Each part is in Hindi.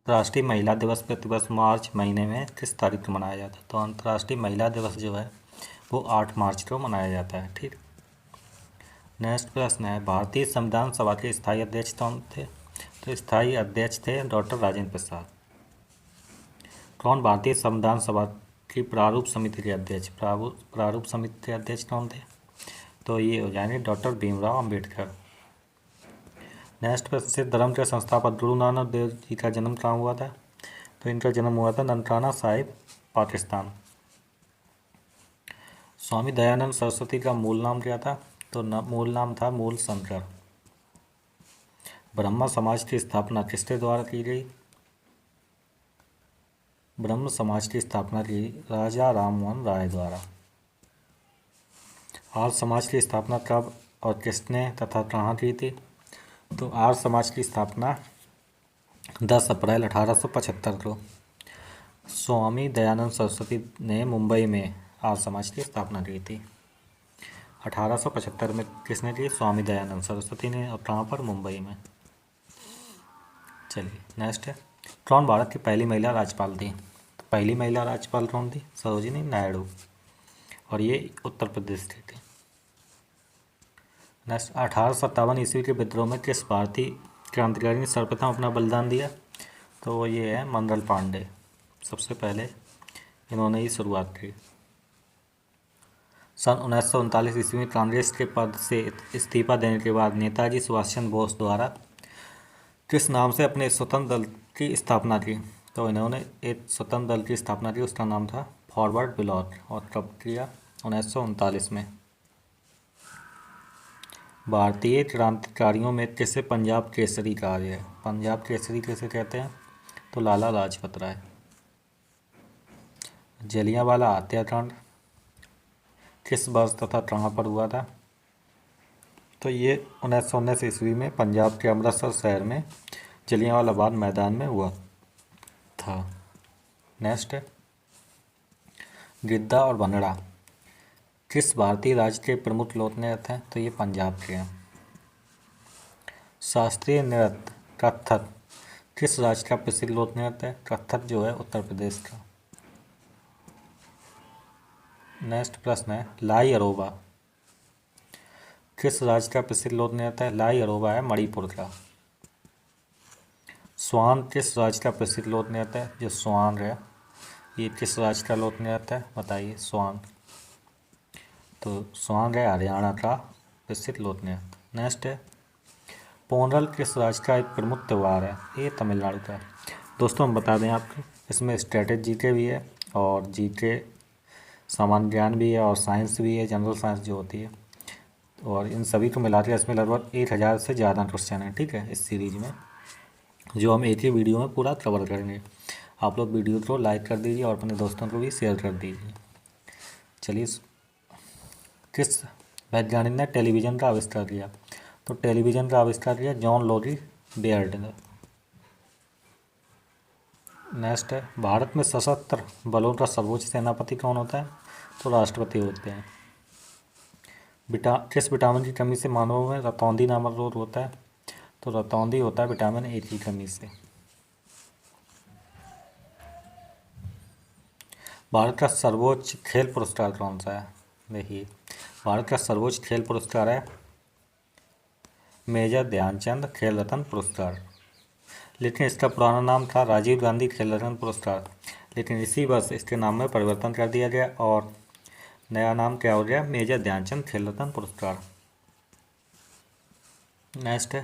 राष्ट्रीय महिला दिवस प्रतिवर्ष मार्च महीने में किस तारीख को मनाया जाता है? तो अंतर्राष्ट्रीय महिला दिवस जो है वो 8 मार्च को मनाया जाता है। ठीक। नेक्स्ट प्रश्न है, भारतीय संविधान सभा के स्थायी अध्यक्ष कौन थे? तो स्थायी अध्यक्ष थे डॉक्टर राजेंद्र प्रसाद। कौन भारतीय संविधान सभा की प्रारूप समिति के अध्यक्ष? प्रारूप समिति के अध्यक्ष कौन थे? तो ये हो जाएंगे डॉक्टर भीमराव अंबेडकर। नेक्स्ट प्रश्न, सिख धर्म के संस्थापक गुरु नानक देव जी का जन्म कहाँ हुआ था? तो इनका जन्म हुआ था ननकाना साहिब, पाकिस्तान। स्वामी दयानंद सरस्वती का मूल नाम क्या था? तो मूल नाम था मूल शंकर। ब्रह्म समाज की स्थापना किसके द्वारा की गई? ब्रह्म समाज की स्थापना की राजा राममोहन राय द्वारा। आर्य समाज की स्थापना कब और किसने तथा कहाँ की थी? तो आर्य समाज की स्थापना 10 अप्रैल 1875 को स्वामी दयानंद सरस्वती ने मुंबई में आर्य समाज की स्थापना की थी। 1875 में किसने की? स्वामी दयानंद सरस्वती ने। और कहाँ पर? मुंबई में। चलिए नेक्स्ट है, कौन भारत की पहली महिला राज्यपाल थी? तो पहली महिला राज्यपाल कौन थी? सरोजिनी नायडू, और ये उत्तर प्रदेश की थी। नेक्स्ट, 1857 ईस्वी के विद्रोह में किस भारतीय क्रांतिकारी ने सर्वप्रथम अपना बलिदान दिया? तो ये है मंगल पांडे। सबसे पहले इन्होंने ही शुरुआत की। सन 1939 ईस्वी में कांग्रेस के पद से इस्तीफा देने के बाद नेताजी सुभाष चंद्र बोस द्वारा किस नाम से अपने स्वतंत्र दल की स्थापना की? तो इन्होंने एक स्वतंत्र दल की स्थापना की, उसका नाम था फॉरवर्ड ब्लॉक। और कब किया? 1939 में। भारतीय क्रांतिकारियों में किसे पंजाब केसरी कहा गया है? पंजाब केसरी किसे कहते हैं? तो लाला लाजपत राय। जलियांवाला हत्याकांड किस वर्ष तथा कहाँ पर हुआ था? तो ये 1919 ईस्वी में पंजाब के अमृतसर शहर में जलियांवाला बाग मैदान में हुआ था। नेक्स्ट है, गिद्दा और भंगड़ा किस भारतीय राज्य के प्रमुख लोक नृत्य हैं? तो ये पंजाब के हैं। शास्त्रीय नृत्य कथक किस राज्य का प्रसिद्ध लोक नृत्य है? कथक जो है उत्तर प्रदेश का। नेक्स्ट प्रश्न है, लाई अरोबा किस राज्य का प्रसिद्ध लोक नृत्य है? लाई अरोबा है मणिपुर का। स्वान किस राज्य का प्रसिद्ध लोक नृत्य है? जो स्वान है ये किस राज्य का लोक नृत्य है? बताइए। स्वान, तो स्वान है हरियाणा का प्रसिद्ध लोक नृत्य। नेक्स्ट है, पोंगल किस राज्य का एक प्रमुख त्यौहार है? ये तमिलनाडु का। दोस्तों हम बता दें आपको, इसमें स्ट्रेटेजी जीके भी है और जीके सामान्य ज्ञान भी है और साइंस भी है, जनरल साइंस जो होती है, और इन सभी को मिलाकर इसमें लगभग 1000 से ज़्यादा क्वेश्चन हैं। ठीक है, इस सीरीज में जो हम एक ही वीडियो में पूरा कवर करेंगे। आप लोग वीडियो को लाइक कर दीजिए और अपने दोस्तों को भी शेयर कर दीजिए। चलिए, किस वैज्ञानिक ने टेलीविज़न का आविष्कार किया? तो टेलीविज़न का आविष्कार किया जॉन लोरी बेयर्ड ने। नेक्स्ट है, भारत में सशस्त्र बलों का सर्वोच्च सेनापति कौन होता है? तो राष्ट्रपति होते हैं। किस विटामिन की कमी से मानवों में रतौंधी नामक रोग होता है? तो रतौंधी होता है विटामिन ए की कमी से। भारत का सर्वोच्च खेल पुरस्कार कौन सा है? देखिए, भारत का सर्वोच्च खेल पुरस्कार है मेजर ध्यानचंद खेल रत्न पुरस्कार, लेकिन इसका पुराना नाम था राजीव गांधी खेल रत्न पुरस्कार, लेकिन इसी वर्ष इसके नाम में परिवर्तन कर दिया गया और नया नाम क्या हो गया? मेजर ध्यानचंद खेल रत्न पुरस्कार। नेक्स्ट है,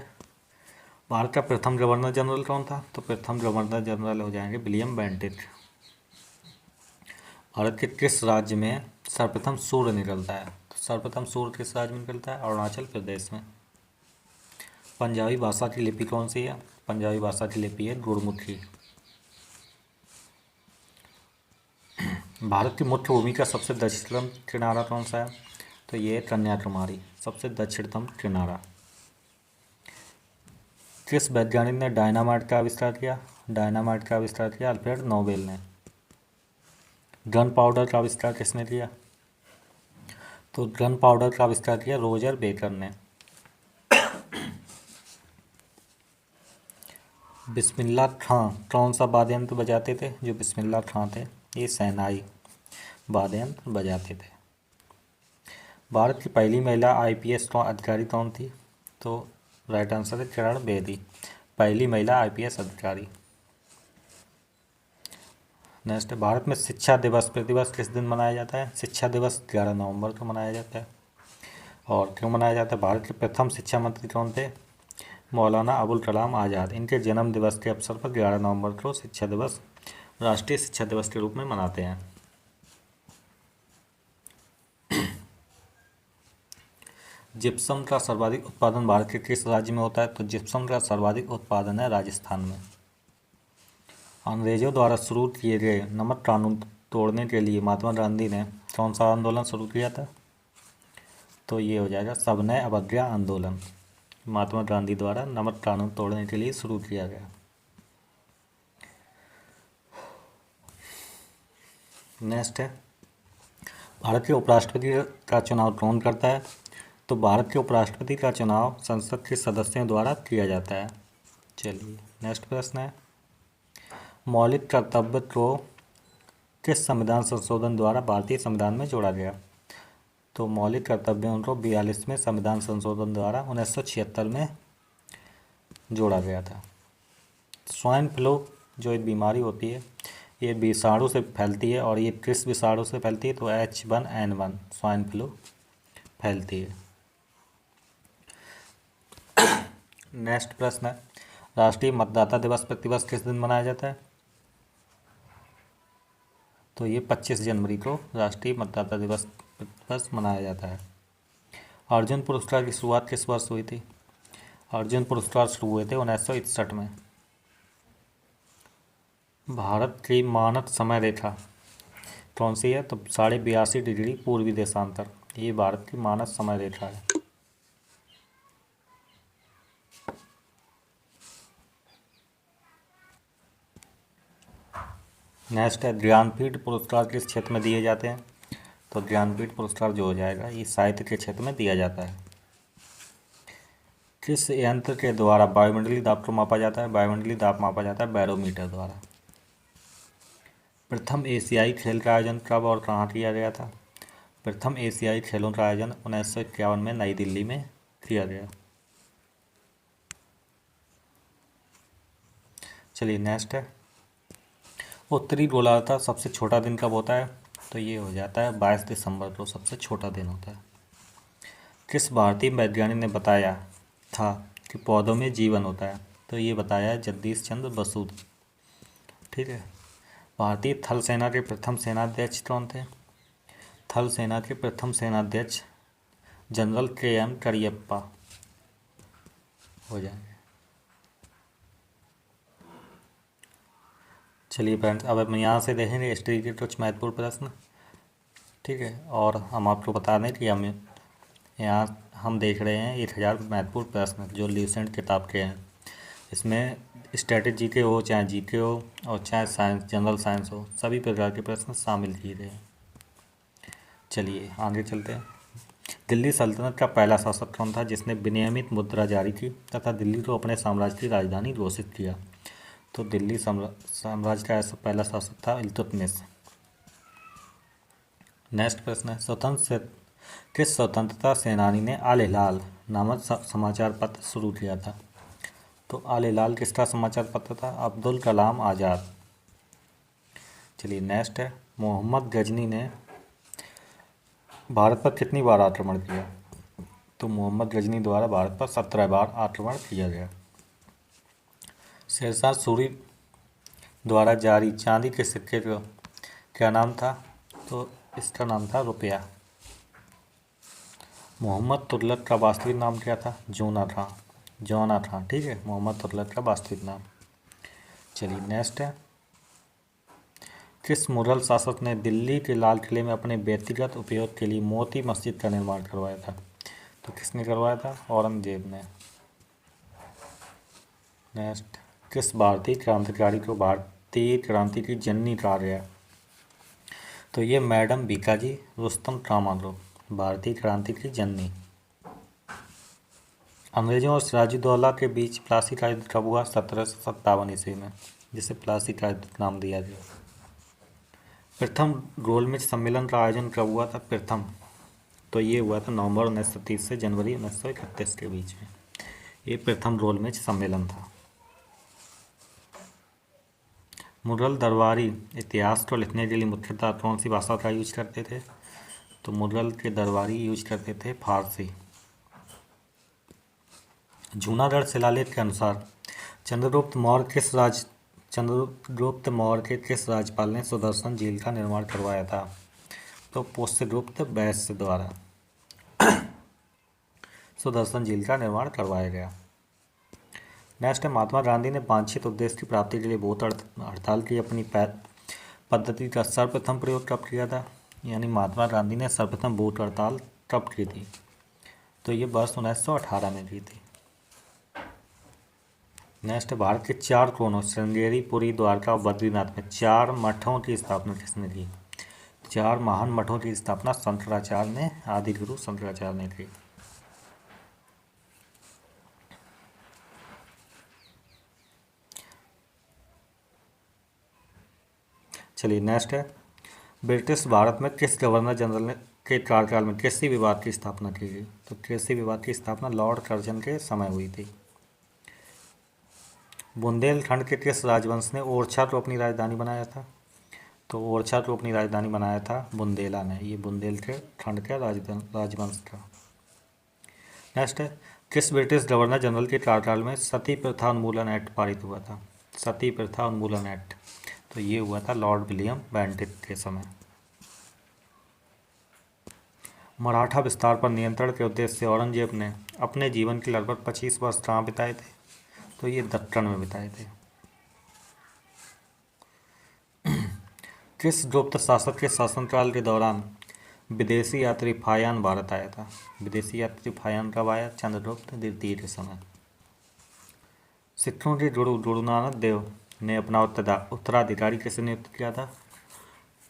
भारत का प्रथम गवर्नर जनरल कौन था? तो प्रथम गवर्नर जनरल हो जाएंगे विलियम बेंटिक। भारत के किस राज्य में सर्वप्रथम सूर्य निकलता है? तो सर्वप्रथम सूर्य किस राज्य में निकलता है? अरुणाचल प्रदेश में। पंजाबी भाषा की लिपि कौन सी है? पंजाबी भाषा की लिपि है गुरमुखी। भारत की मुख्य भूमि का सबसे दक्षिणतम किनारा कौन सा है? तो ये कन्याकुमारी, सबसे दक्षिणतम किनारा। किस वैज्ञानिक ने डायनामाइट का आविष्कार किया? डायनामाइट का आविष्कार किया अल्फ्रेड नोबेल ने। गन पाउडर का आविष्कार किसने किया? तो गन पाउडर का आविष्कार किया रोजर बेकर ने। बिस्मिल्लाह खां कौन सा वाद्य यंत्र बजाते थे? जो बिस्मिल्लाह खां थे ये शहनाई वाद्य यंत्र बजाते थे। भारत की पहली महिला आईपीएस अधिकारी कौन थी? तो राइट आंसर है किरण बेदी, पहली महिला आईपीएस अधिकारी। नेक्स्ट है, भारत में शिक्षा दिवस प्रतिवर्ष किस दिन मनाया जाता है? शिक्षा दिवस 11 नवंबर को मनाया जाता है। और क्यों मनाया जाता है? भारत के प्रथम शिक्षा मंत्री कौन थे? मौलाना अबुल कलाम आज़ाद। इनके जन्म दिवस के अवसर पर 11 नवंबर को शिक्षा दिवस राष्ट्रीय शिक्षा दिवस के रूप में मनाते हैं। जिप्सम का सर्वाधिक उत्पादन भारत के किस राज्य में होता है? तो जिप्सम का सर्वाधिक उत्पादन है राजस्थान में। अंग्रेजों द्वारा शुरू किए गए नमक कानून तोड़ने के लिए महात्मा गांधी ने कौन सा आंदोलन शुरू किया था? तो ये हो जाएगा सविनय अवज्ञा आंदोलन, महात्मा गांधी द्वारा नमक कानून तोड़ने के लिए शुरू किया गया। नेक्स्ट है, भारत के उपराष्ट्रपति का चुनाव कौन करता है? तो भारत के उपराष्ट्रपति का चुनाव संसद के सदस्यों द्वारा किया जाता है। चलिए नेक्स्ट प्रश्न है, मौलिक कर्तव्य को किस संविधान संशोधन द्वारा भारतीय संविधान में जोड़ा गया? तो मौलिक कर्तव्यों को 42वें संविधान संशोधन द्वारा 1976 में जोड़ा गया था। स्वाइन फ्लू जो एक बीमारी होती है ये विषाणु से फैलती है और ये किस विषाणु से फैलती है? तो H1N1 स्वाइन फ्लू फैलती है। नेक्स्ट प्रश्न है, राष्ट्रीय मतदाता दिवस प्रतिवर्ष किस दिन मनाया जाता है? तो ये 25 जनवरी को राष्ट्रीय मतदाता दिवस प्रतिवर्ष मनाया जाता है। अर्जुन पुरस्कार की शुरुआत किस वर्ष हुई थी? अर्जुन पुरस्कार शुरू हुए थे 1961 में। भारत की मानक समय रेखा कौन सी है? तो 82.5 डिग्री पूर्वी देशांतर, ये भारत की मानक समय रेखा है। नेक्स्ट है, ज्ञानपीठ पुरस्कार किस क्षेत्र में दिए जाते हैं? तो ज्ञानपीठ पुरस्कार जो हो जाएगा ये साहित्य के क्षेत्र में दिया जाता है। किस यंत्र के द्वारा वायुमंडलीय दाब को मापा जाता है? वायुमंडलीय दाब मापा जाता है बैरोमीटर द्वारा। प्रथम एशियाई खेल का आयोजन कब और कहाँ किया गया था? प्रथम एशियाई खेलों का आयोजन 1951 में नई दिल्ली में किया गया। चलिए नेक्स्ट है, उत्तरी गोलार्ध सबसे छोटा दिन कब होता है? तो ये हो जाता है 22 दिसंबर को सबसे छोटा दिन होता है। किस भारतीय वैज्ञानिक ने बताया था कि पौधों में जीवन होता है? तो ये बताया है जगदीश चंद्र बसु। ठीक है, भारतीय थल सेना के प्रथम सेनाध्यक्ष कौन थे? थल सेना के प्रथम सेनाध्यक्ष जनरल KM करियप्पा हो जाएंगे। चलिए फ्रेंड्स, अब हम यहाँ से देखेंगे हिस्ट्री के कुछ महत्वपूर्ण प्रश्न। ठीक है, और हम आपको बता दें कि हम देख रहे हैं 1000 महत्वपूर्ण प्रश्न जो ल्यूसेंट किताब के हैं। इसमें स्ट्रेटेजी के हो, चाहे जीके हो और चाहे साइंस जनरल साइंस हो, सभी प्रकार के प्रश्न शामिल किए गए हैं। चलिए आगे चलते हैं। दिल्ली सल्तनत का पहला शासक कौन था जिसने विनियमित मुद्रा जारी की तथा दिल्ली को अपने साम्राज्य की राजधानी घोषित किया? तो दिल्ली साम्राज्य का ऐसा पहला शासक था इल्तुतमिश। नेक्स्ट प्रश्न है, किस स्वतंत्रता सेनानी ने आल हिलाल नामक समाचार पत्र शुरू किया था? तो आल हिलाल किसका समाचार पत्र था? अब्दुल कलाम आज़ाद। चलिए नेक्स्ट है, मोहम्मद गजनी ने भारत पर कितनी बार आक्रमण किया? तो मोहम्मद गजनी द्वारा भारत पर 17 बार आक्रमण किया गया। शेरशाह सूरी द्वारा जारी चांदी के सिक्के का क्या नाम था? तो इसका नाम था रुपया। मोहम्मद तुगलक का वास्तविक नाम क्या था? जौना था। ठीक है, मोहम्मद तुगलक का वास्तविक नाम। चलिए नेक्स्ट है, किस मुगल शासक ने दिल्ली के लाल किले में अपने व्यक्तिगत उपयोग के लिए मोती मस्जिद का निर्माण करवाया था? तो किसने करवाया था? औरंगजेब ने। नेक्स्ट, किस भारतीय क्रांतिकारी को भारतीय क्रांति की जननी कहा गया? तो ये मैडम भीकाजी रुस्तम कामालो, भारतीय क्रांति की जननी। अंग्रेजों और सिराजुद्दौला के बीच प्लासी का युद्ध कब हुआ? 1757 ईस्वी में, जिसे प्लासी का युद्ध नाम दिया गया। प्रथम गोलमेज सम्मेलन का आयोजन कब हुआ था? प्रथम तो ये हुआ था नवंबर 1930 से जनवरी 1931 के बीच में। ये प्रथम गोलमेज सम्मेलन था। मुगल दरबारी इतिहास को लिखने के लिए मुख्यतः कौन सी भाषा का यूज करते थे? तो मुगल के दरबारी यूज करते थे फारसी। जूनागढ़ शिलालेख के अनुसार चंद्रगुप्त मौर्य के किस राज्यपाल ने सुदर्शन झील का निर्माण करवाया था? तो पुष्यगुप्त वैश्य द्वारा सुदर्शन झील का निर्माण करवाया गया। नेक्स्ट है, महात्मा गांधी ने वांछित उद्देश्य की प्राप्ति के लिए भूख हड़ताल की अपनी पद्धति का सर्वप्रथम प्रयोग कब किया था? यानी महात्मा गांधी ने सर्वप्रथम भूख हड़ताल कब की थी? तो ये वर्ष 1918 में की थी। नेक्स्ट, भारत के 4 कोनों श्रृंगेरी, पुरी, द्वारका और बद्रीनाथ में 4 मठों की स्थापना किसने की? 4 महान मठों की स्थापना शंकराचार्य ने, आदि गुरु शंकराचार्य ने की। चलिए नेक्स्ट है, ब्रिटिश भारत में किस गवर्नर जनरल ने के कार्यकाल में कृषि विभाग की स्थापना की गई? तो कृषि विभाग की स्थापना लॉर्ड कर्जन के समय हुई थी। बुंदेलखंड के किस राजवंश ने ओरछा को अपनी राजधानी बनाया था? तो ओरछा को अपनी राजधानी बनाया था बुंदेला ने। ये बुंदेलखंड का राजवंश था। नेक्स्ट है, किस ब्रिटिश गवर्नर जनरल के कार्यकाल में सती प्रथा उन्मूलन एक्ट पारित हुआ था? सती प्रथा उन्मूलन एक्ट, तो ये हुआ था लॉर्ड विलियम बेंटिक के समय। मराठा विस्तार पर नियंत्रण के उद्देश्य से औरंगजेब ने अपने जीवन के लगभग 25 वर्ष कहाँ बिताए थे? तो ये दक्कन में बिताए थे। किस गुप्त शासक के शासनकाल के दौरान विदेशी यात्री फायान भारत आया था? विदेशी यात्री फायान कब आया? चंद्रगुप्त द्वितीय के समय। सिखों के गुरु नानक देव ने अपना उत्तराधिकारी किसे नियुक्त किया था?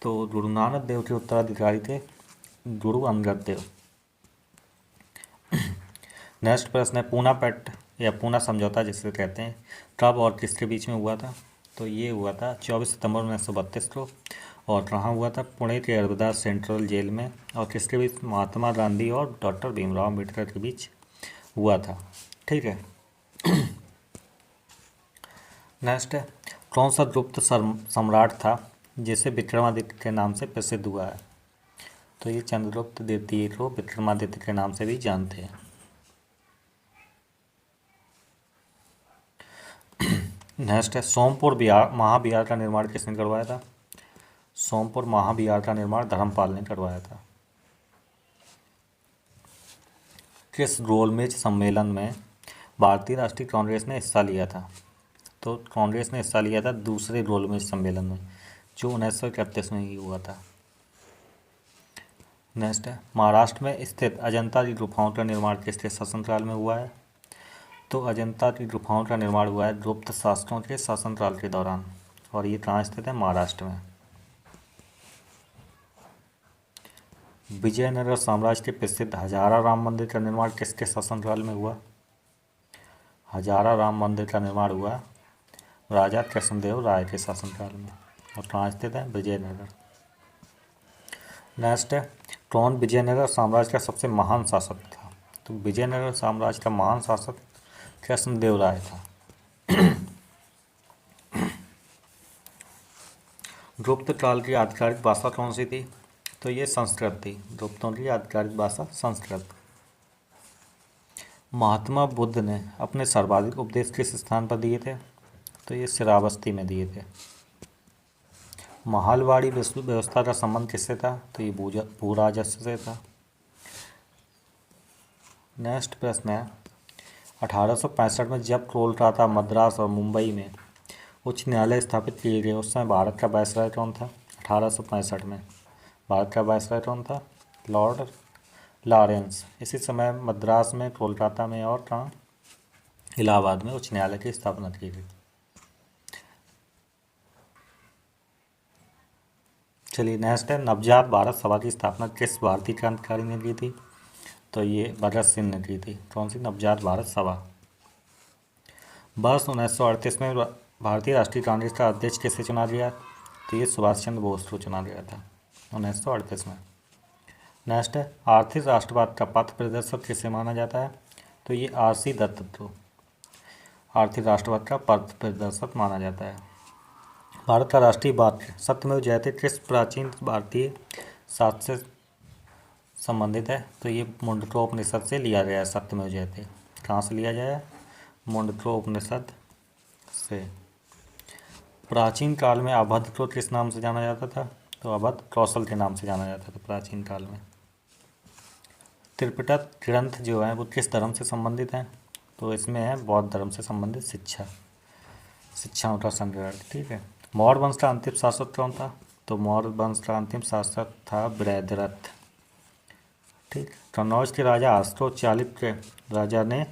तो गुरु नानक देव के उत्तराधिकारी थे गुरु अंगद देव। नेक्स्ट प्रश्न है, पूना पैक्ट या पूना समझौता जिसे कहते हैं कब और किसके बीच में हुआ था? तो ये हुआ था 24 सितंबर 1932 को, और कहाँ हुआ था? पुणे के अरबदास सेंट्रल जेल में। और किसके बीच? महात्मा गांधी और डॉक्टर भीमराव अम्बेडकर के बीच हुआ था। ठीक है। नेक्स्ट है, कौन सा गुप्त सम्राट था जिसे विक्रमादित्य के नाम से प्रसिद्ध हुआ है? तो ये चंद्रगुप्त द्वितीय को विक्रमादित्य के नाम से भी जानते हैं। नेक्स्ट है, सोमपुर महाविहार का निर्माण किसने करवाया था? सोमपुर महाविहार का निर्माण धर्मपाल ने करवाया था। किस गोलमेज सम्मेलन में भारतीय राष्ट्रीय कांग्रेस ने हिस्सा लिया था? तो कांग्रेस ने हिस्सा लिया था दूसरे गोलमेज सम्मेलन में, जो 1931 में ही हुआ था। नेक्स्ट है, महाराष्ट्र में स्थित अजंता की गुफाओं का निर्माण किसके शासनकाल में हुआ है? तो अजंता की गुफाओं का निर्माण हुआ है गुप्त शासकों के शासनकाल के दौरान, और ये कहाँ स्थित है? महाराष्ट्र में। विजयनगर साम्राज्य के प्रसिद्ध हजारा राम मंदिर का निर्माण किसके शासनकाल में हुआ? हजारा राम मंदिर का निर्माण हुआ राजा कृष्णदेव राय के शासनकाल में, और कहाँ स्थित है? विजयनगर। नेक्स्ट है, कौन विजयनगर साम्राज्य का सबसे महान शासक था? तो विजयनगर साम्राज्य का महान शासक कृष्णदेव राय था। गुप्त काल की आधिकारिक भाषा कौन सी थी? तो ये संस्कृत थी। गुप्तों की आधिकारिक भाषा संस्कृत। महात्मा बुद्ध ने अपने सर्वाधिक उपदेश किस स्थान पर दिए थे? तो ये श्रावस्ती में दिए थे। महालवाड़ी व्यवस्था का संबंध किससे था? तो ये भूराजस्व से था। नेक्स्ट प्रश्न है, 1865 में जब कोलकाता, मद्रास और मुंबई में उच्च न्यायालय स्थापित किए गए, उस समय भारत का वायसराय कौन था? 1865 में भारत का वायसराय कौन था? Lord Lawrence. इसी समय मद्रास में, कोलकाता में और कहाँ? इलाहाबाद में उच्च न्यायालय की स्थापना की गई। चलिए नेक्स्ट है, नवजात भारत सभा की स्थापना किस भारतीय क्रांतिकारी ने की थी? तो ये भगत सिंह ने की थी। कौन सी? नवजात भारत सभा। वर्ष 1938 में भारतीय राष्ट्रीय कांग्रेस का अध्यक्ष किसे चुना गया? तो ये सुभाष चंद्र बोस को चुना गया था 1938 में। नेक्स्ट है, आर्थिक राष्ट्रवाद का पथ प्रदर्शक किसे माना जाता है? तो ये आर.सी. दत्त को आर्थिक राष्ट्रवाद का पथ प्रदर्शक माना जाता है। भारत का राष्ट्रीय वाक्य सत्यमेव जयते किस प्राचीन भारतीय शास्त्र से संबंधित है? तो ये मुंडको उपनिषद से लिया गया है। सत्यमेव जयते कहाँ से लिया गया है? मुंडको उपनिषद से। प्राचीन काल में अवध को किस नाम से जाना जाता था? तो अवध कौशल के नाम से जाना जाता था प्राचीन काल में। त्रिपिटक ग्रंथ जो है वो किस धर्म से संबंधित हैं? तो इसमें है बौद्ध धर्म से संबंधित शिक्षाओं का संग्रह। ठीक है। मौर्य वंश का अंतिम शासक कौन था? तो मौर्य वंश का अंतिम शासक था बृहद्रथ। ठीक। कन्नौज के राजा अशोक चालुक्य राजा ने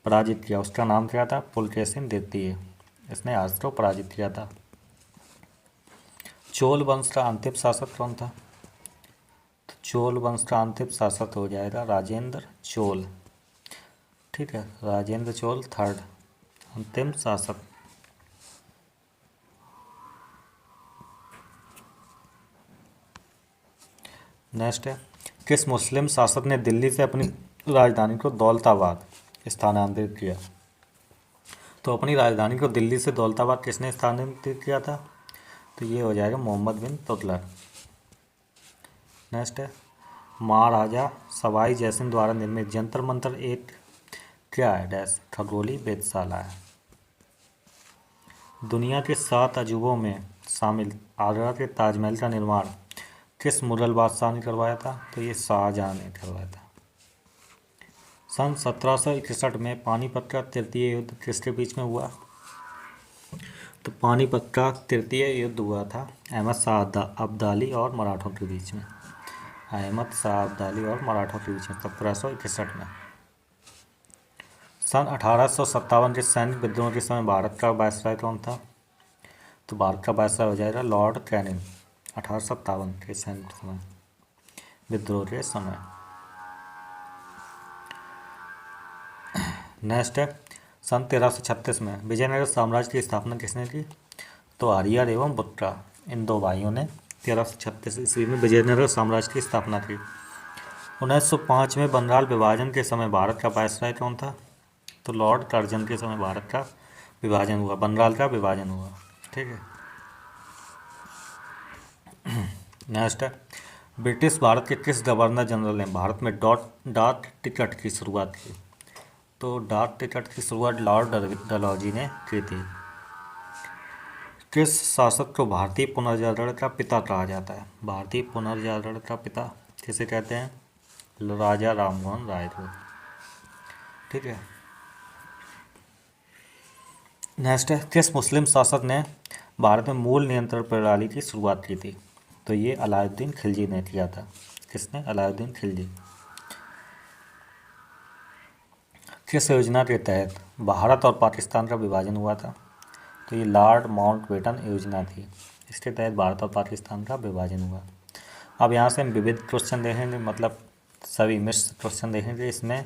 पराजित किया, उसका नाम क्या था? पुलकेशिन द्वितीय। इसने अशोक को पराजित किया था। चोल वंश का अंतिम शासक कौन था? तो चोल वंश का अंतिम शासक हो जाएगा राजेंद्र चोल। ठीक है, राजेंद्र चोल थर्ड अंतिम शासक। नेक्स्ट है, किस मुस्लिम शासक ने दिल्ली से अपनी राजधानी को दौलताबाद स्थानांतरित किया? तो अपनी राजधानी को दिल्ली से दौलताबाद किसने स्थानांतरित किया था? तो ये हो जाएगा मोहम्मद बिन तुगलक। नेक्स्ट है, महाराजा सवाई जयसिंह द्वारा निर्मित जंतर मंतर एक क्या है? डैश खगोली वेधशाला है। दुनिया के 7 अजूबों में शामिल आगरा के ताजमहल का निर्माण किस मुगल बादशाह ने करवाया था? तो ये शाहजहां ने करवाया था। सन 1761 में पानीपत का तृतीय युद्ध किसके बीच में हुआ? तो पानीपत का तृतीय युद्ध हुआ था अहमद शाह अब्दाली और मराठों के बीच में। अहमद शाह अब्दाली और मराठों के बीच में 1761 में। सन 1857 के सैन्य विद्रोह के समय भारत का वायसराय कौन था? तो भारत का वायसराय हो जाएगा लॉर्ड कैनिंग। 1857 के सैन्य समय विद्रोह के समय। नेक्स्ट है, सन 1336 में विजयनगर साम्राज्य की स्थापना किसने की? तो हरिहर एवं बुट्टा इन दो भाइयों ने 1336 ईस्वी में विजयनगर साम्राज्य की स्थापना की। 1905 में बंगाल विभाजन के समय भारत का वायसराय कौन था? तो लॉर्ड कर्जन के समय भारत का विभाजन हुआ, बंगाल का विभाजन हुआ। ठीक है। नेक्स्ट है, ब्रिटिश भारत के किस गवर्नर जनरल ने भारत में डाक टिकट की शुरुआत की? तो डाक टिकट की शुरुआत लॉर्ड डलहौजी ने की थी। किस शासक को भारतीय पुनर्जागरण का पिता कहा जाता है? भारतीय पुनर्जागरण का पिता किसे कहते हैं? राजा राममोहन राय को। ठीक है। नेक्स्ट है, किस मुस्लिम शासक ने भारत में मूल नियंत्रण प्रणाली की शुरुआत की थी? तो ये अलाउद्दीन खिलजी ने किया था। किसने? अलाउद्दीन खिलजी। किस योजना के तहत भारत और पाकिस्तान का विभाजन हुआ था? तो ये लॉर्ड माउंटबेटन योजना थी। इसके तहत भारत और पाकिस्तान का विभाजन हुआ। अब यहाँ से हम विविध क्वेश्चन देखेंगे, मतलब सभी मिक्स क्वेश्चन देखेंगे, इसमें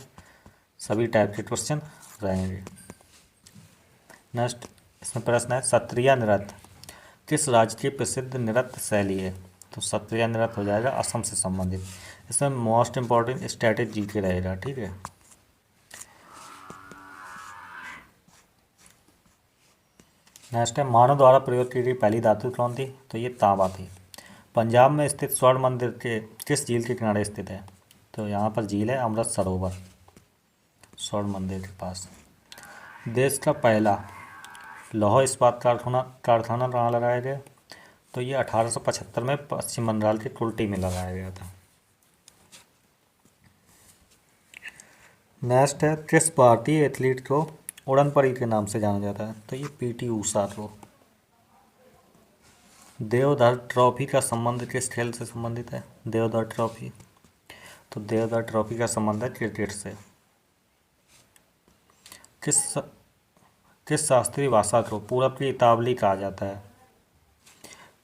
सभी टाइप के क्वेश्चन रहेंगे। नेक्स्ट इसमें प्रश्न है, सत्रिया नृत्य किस राज्य की प्रसिद्ध नृत्य शैली है? तो सत्रिया नृत्य हो जाएगा असम से संबंधित। इसमें मोस्ट इम्पॉर्टेंट स्ट्रैटेजी के रहेगा। ठीक है। नेक्स्ट है, मानव द्वारा प्रयोग की गई पहली धातु कौन थी? तो ये तांबा थी। पंजाब में स्थित स्वर्ण मंदिर के किस झील के किनारे स्थित है? तो यहाँ पर झील है अमृत सरोवर, स्वर्ण मंदिर के पास। देश का पहला लौह इस्पात कारखाना कहाँ लगाया गया? तो ये 1875 में पश्चिम बंगाल के कुल्टी में लगाया गया था। नेक्स्ट है, किस भारतीय एथलीट को उड़न परी के नाम से जाना जाता है? तो ये पीटी ऊषा को। देवधर ट्रॉफी का संबंध किस खेल से संबंधित है? देवधर ट्रॉफी, तो देवधर ट्रॉफी का संबंध है क्रिकेट से। किस शास्त्रीय भाषा को पूरब की इतावली कहा जाता है?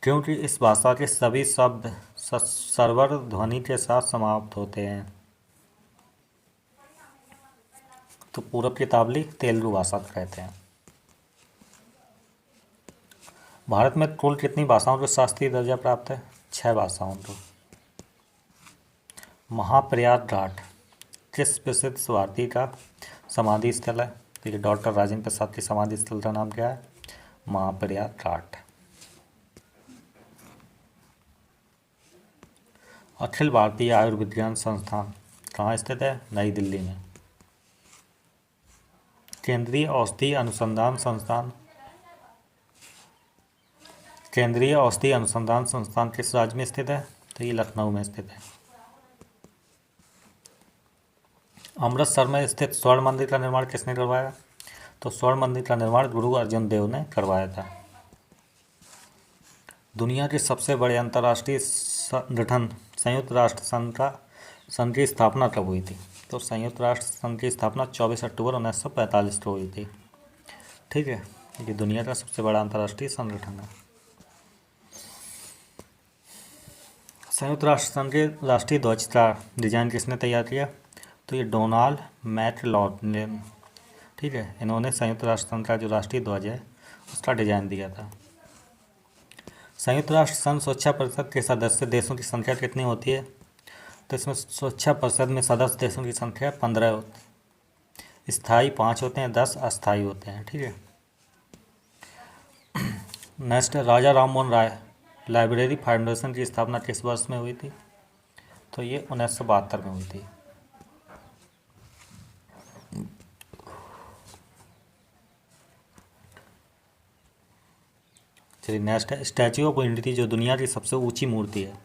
क्योंकि इस भाषा के सभी शब्द स्वर ध्वनि के साथ समाप्त होते हैं। तो पूरब की तावली तेलुगु भाषा को कहते हैं। भारत में कुल कितनी भाषाओं को शास्त्रीय दर्जा प्राप्त है? 6 भाषाओं को। महाप्रयाग घाट किस प्रसिद्ध भारतीय का समाधि स्थल है? तो ये डॉक्टर राजेंद्र प्रसाद की समाधि स्थल का नाम क्या है? महाप्रयाग घाट। अखिल भारतीय आयुर्विज्ञान संस्थान कहाँ स्थित है? नई दिल्ली में। केंद्रीय औषधि अनुसंधान संस्थान किस राज्य में स्थित है? तो ये लखनऊ में स्थित है। अमृतसर में स्थित स्वर्ण मंदिर का निर्माण किसने करवाया? तो स्वर्ण मंदिर का निर्माण गुरु अर्जुन देव ने करवाया था। दुनिया के सबसे बड़े अंतर्राष्ट्रीय संगठन संयुक्त राष्ट्र संघ की स्थापना कब हुई थी? तो संयुक्त राष्ट्र संघ की स्थापना 24 अक्टूबर 1945 को हुई थी। ठीक है, ये दुनिया का सबसे बड़ा अंतर्राष्ट्रीय संगठन है। संयुक्त राष्ट्र संघ के राष्ट्रीय ध्वज का डिजाइन किसने तैयार किया? तो ये डोनाल्ड मैकलॉफ्लिन। ठीक है, इन्होंने संयुक्त राष्ट्र संघ का जो राष्ट्रीय ध्वज है उसका डिजाइन दिया था। संयुक्त राष्ट्र संघ सुरक्षा परिषद के सदस्य देशों की संख्या कितनी होती है? तो इसमें सुरक्षा परिषद में सदस्य देशों की संख्या 15 होती है। स्थायी 5 होते हैं, 10 अस्थायी होते हैं। ठीक है। Next, Raja Rammohan Roy library foundation की स्थापना किस वर्ष में हुई थी? तो ये 1972 में हुई थी। चलिए नेक्स्ट है, स्टैच्यू ऑफ यूनिटी जो दुनिया की सबसे ऊंची मूर्ति है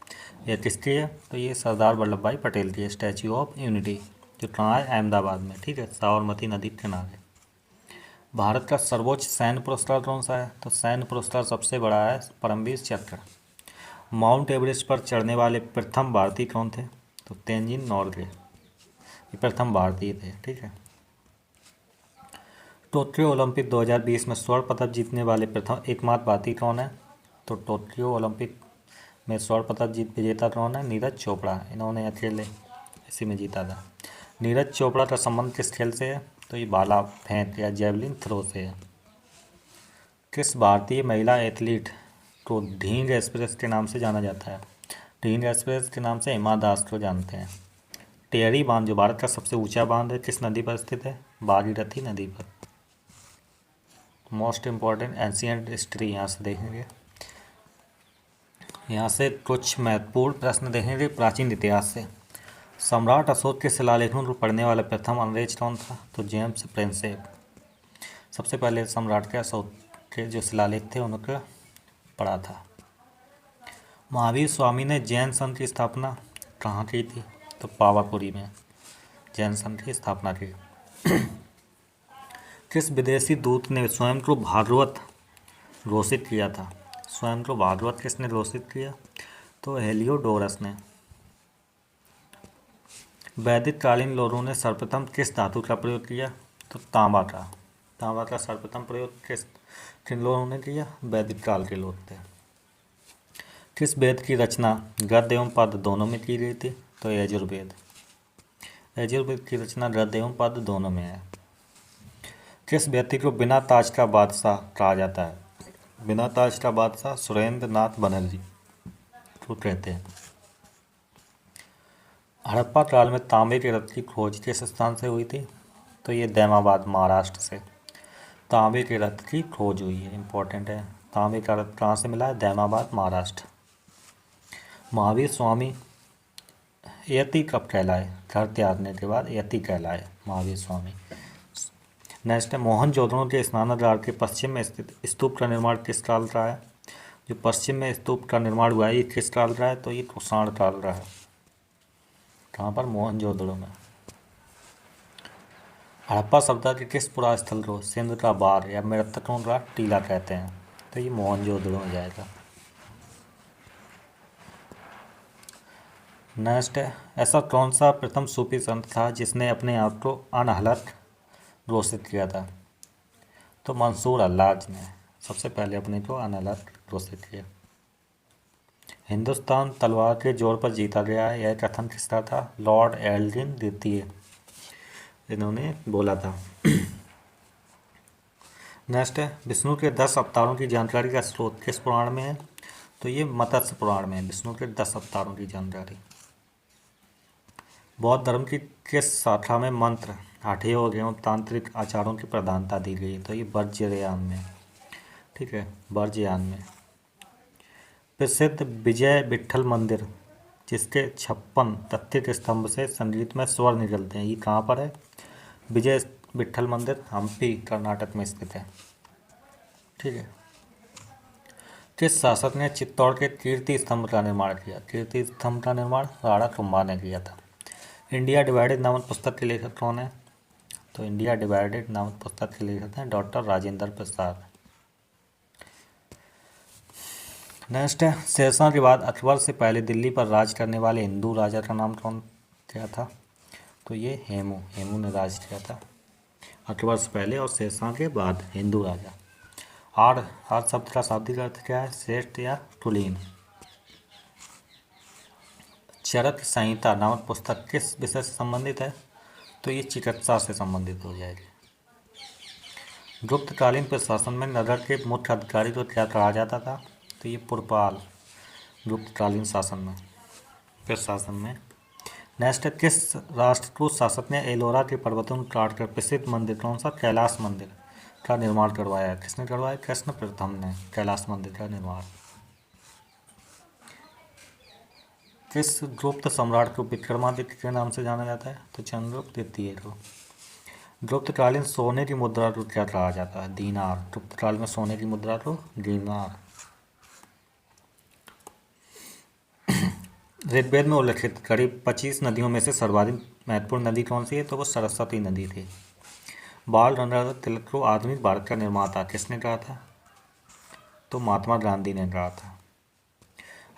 यह किसकी है? तो ये सरदार वल्लभ भाई पटेल की है, स्टैच्यू ऑफ यूनिटी, जो कहाँ है? अहमदाबाद में। ठीक है, साबरमती नदी के किनारे। भारत का सर्वोच्च सैन्य पुरस्कार कौन सा है? तो सैन्य पुरस्कार सबसे बड़ा है परमवीर चक्र। माउंट एवरेस्ट पर चढ़ने वाले प्रथम भारतीय कौन थे? तो तेंजिन नोर्गे, ये प्रथम भारतीय थे। ठीक है। टोक्यो ओलंपिक 2020 में स्वर्ण पदक जीतने वाले प्रथम एकमात्र भारतीय कौन है? तो टोक्यो ओलंपिक में स्वर्ण पदक विजेता कौन है? नीरज चोपड़ा। इन्होंने अकेले इसी में जीता था। नीरज चोपड़ा का संबंध किस खेल से है? तो ये भाला फेंक या जेवलिन थ्रो से है। किस भारतीय महिला एथलीट को ढींग एक्सप्रेस के नाम से जाना जाता है? ढींग एक्सप्रेस के नाम से हिमा दास को जानते हैं। टिहरी बांध जो भारत का सबसे ऊंचा बांध है किस नदी पर स्थित है? भागीरथी नदी पर। मोस्ट इम्पॉर्टेंट एंशियंट हिस्ट्री यहाँ से देखेंगे। यहाँ से कुछ महत्वपूर्ण प्रश्न देखेंगे प्राचीन इतिहास से। सम्राट अशोक के शिलालेखों को पढ़ने वाला प्रथम अंग्रेज कौन था? तो जेम्स प्रिंसेप। सबसे पहले सम्राट के अशोक के जो शिलालेख थे उनको पढ़ा था। महावीर स्वामी ने जैन संघ की स्थापना कहाँ की थी? तो पावापुरी में जैन संघ की स्थापना की। किस विदेशी दूत ने स्वयं को भागवत घोषित किया था? स्वयं को भागवत किसने घोषित किया? तो हेलियोडोरस ने। वैदिक कालीन लोगों ने सर्वप्रथम किस धातु का प्रयोग किया? तो तांबा का सर्वप्रथम प्रयोग किन लोगों ने किया? वैदिक काल के लोग थे। किस वेद की रचना गद्य एवं पद्य दोनों में की गई थी? तो यजुर्वेद की रचना गद्य एवं पद्य दोनों में है। किस व्यक्ति को बिना ताज का बादशाह कहा जाता है? बिना ताज का बादशाह सुरेंद्र नाथ बनर्जी को कहते हैं। हड़प्पा काल में तांबे के रथ की खोज किस स्थान से हुई थी? तो ये दैमाबाद महाराष्ट्र से तांबे के रथ की खोज हुई है। इंपॉर्टेंट है। तांबे का रथ कहाँ से मिला है? दैमाबाद महाराष्ट्र। महावीर स्वामी यति कब कहलाए? घर त्यागने के बाद यति कहलाए महावीर स्वामी। नेक्स्ट है, मोहनजोदड़ो के स्नानागार के पश्चिम में स्थित स्तूप का निर्माण किस काल का है? जो पश्चिम में स्तूप का निर्माण हुआ है ये किस काल का है? तो ये कुषाण काल का है। कहाँ पर? मोहनजोदड़ो में। हड़प्पा सभ्यता के किस पुरा स्थल को सिंध का बार या मृतकों का टीला कहते हैं? तो ये मोहनजोदड़ो हो जाएगा। नेक्स्ट है, ऐसा कौन सा प्रथम सूफी संत था जिसने अपने आप को अनहलक घोषित किया था? तो मंसूर हल्लाज ने सबसे पहले अपने को अनहलक घोषित किया। हिंदुस्तान तलवार के जोर पर जीता गया है यह कथन किसका था? लॉर्ड एल्गिन द्वितीय। इन्होंने बोला था। नेक्स्ट है, विष्णु के 10 अवतारों की जानकारी का स्रोत किस पुराण में है? तो ये मत्स्य पुराण में है विष्णु के 10 अवतारों की जानकारी। बौद्ध धर्म की किस शाखा में मंत्र, हठ योग एवं तांत्रिक आचारों की प्रधानता दी गई? तो ये वज्रयान में। ठीक है, वज्रयान में। प्रसिद्ध विजय विट्ठल मंदिर जिसके 56 प्रत्येक स्तंभ से संगीतमय स्वर निकलते हैं, ये कहाँ पर है? विजय विट्ठल मंदिर हम्पी कर्नाटक में स्थित है। ठीक है। किस शासक ने चित्तौड़ के कीर्ति स्तंभ का निर्माण किया? कीर्ति स्तंभ का निर्माण राणा कुंभा ने किया था। इंडिया डिवाइडेड नामक पुस्तक के लेखक कौन है? तो इंडिया डिवाइडेड नामक पुस्तक के लेखक हैं डॉक्टर राजेंद्र प्रसाद। नेक्स्ट है, शेरशाह के बाद अकबर से पहले दिल्ली पर राज करने वाले हिंदू राजा का नाम कौन क्या था? तो ये हेमू ने राज किया था अकबर से पहले और शेरशाह के बाद हिंदू राजा। आर शब्द का शाब्दिक अर्थ क्या है? श्रेष्ठ या कुलीन। चरक संहिता नामक पुस्तक किस विषय से संबंधित है? तो ये चिकित्सा से संबंधित हो जाएगी। गुप्तकालीन प्रशासन में नगर के मुख्य अधिकारी को क्या कहा जाता था? तो ये पुरपाल। गुप्तकालीन प्रशासन में। नेक्स्ट है, किस राष्ट्रकूट शासक ने एलोरा के पर्वतों को काटकर प्रसिद्ध मंदिर कौन सा? कैलाश मंदिर का निर्माण करवाया? किसने करवाया? कृष्ण प्रथम ने कैलाश मंदिर का निर्माण। किस गुप्त सम्राट को विक्रमादित्य के नाम से जाना जाता है? तो चंद्रगुप्त द्वितीय को। गुप्तकालीन सोने की मुद्रा को क्या कहा जाता है? दीनार। गुप्तकाल में सोने की मुद्रा को दीनार। ऋग्वेद में उल्लिखित करीब 25 नदियों में से सर्वाधिक महत्वपूर्ण नदी कौन सी है? तो वो सरस्वती नदी थी। बाल गंगाधर तिलक को आधुनिक भारत का निर्माता किसने कहा था? तो महात्मा गांधी ने कहा था।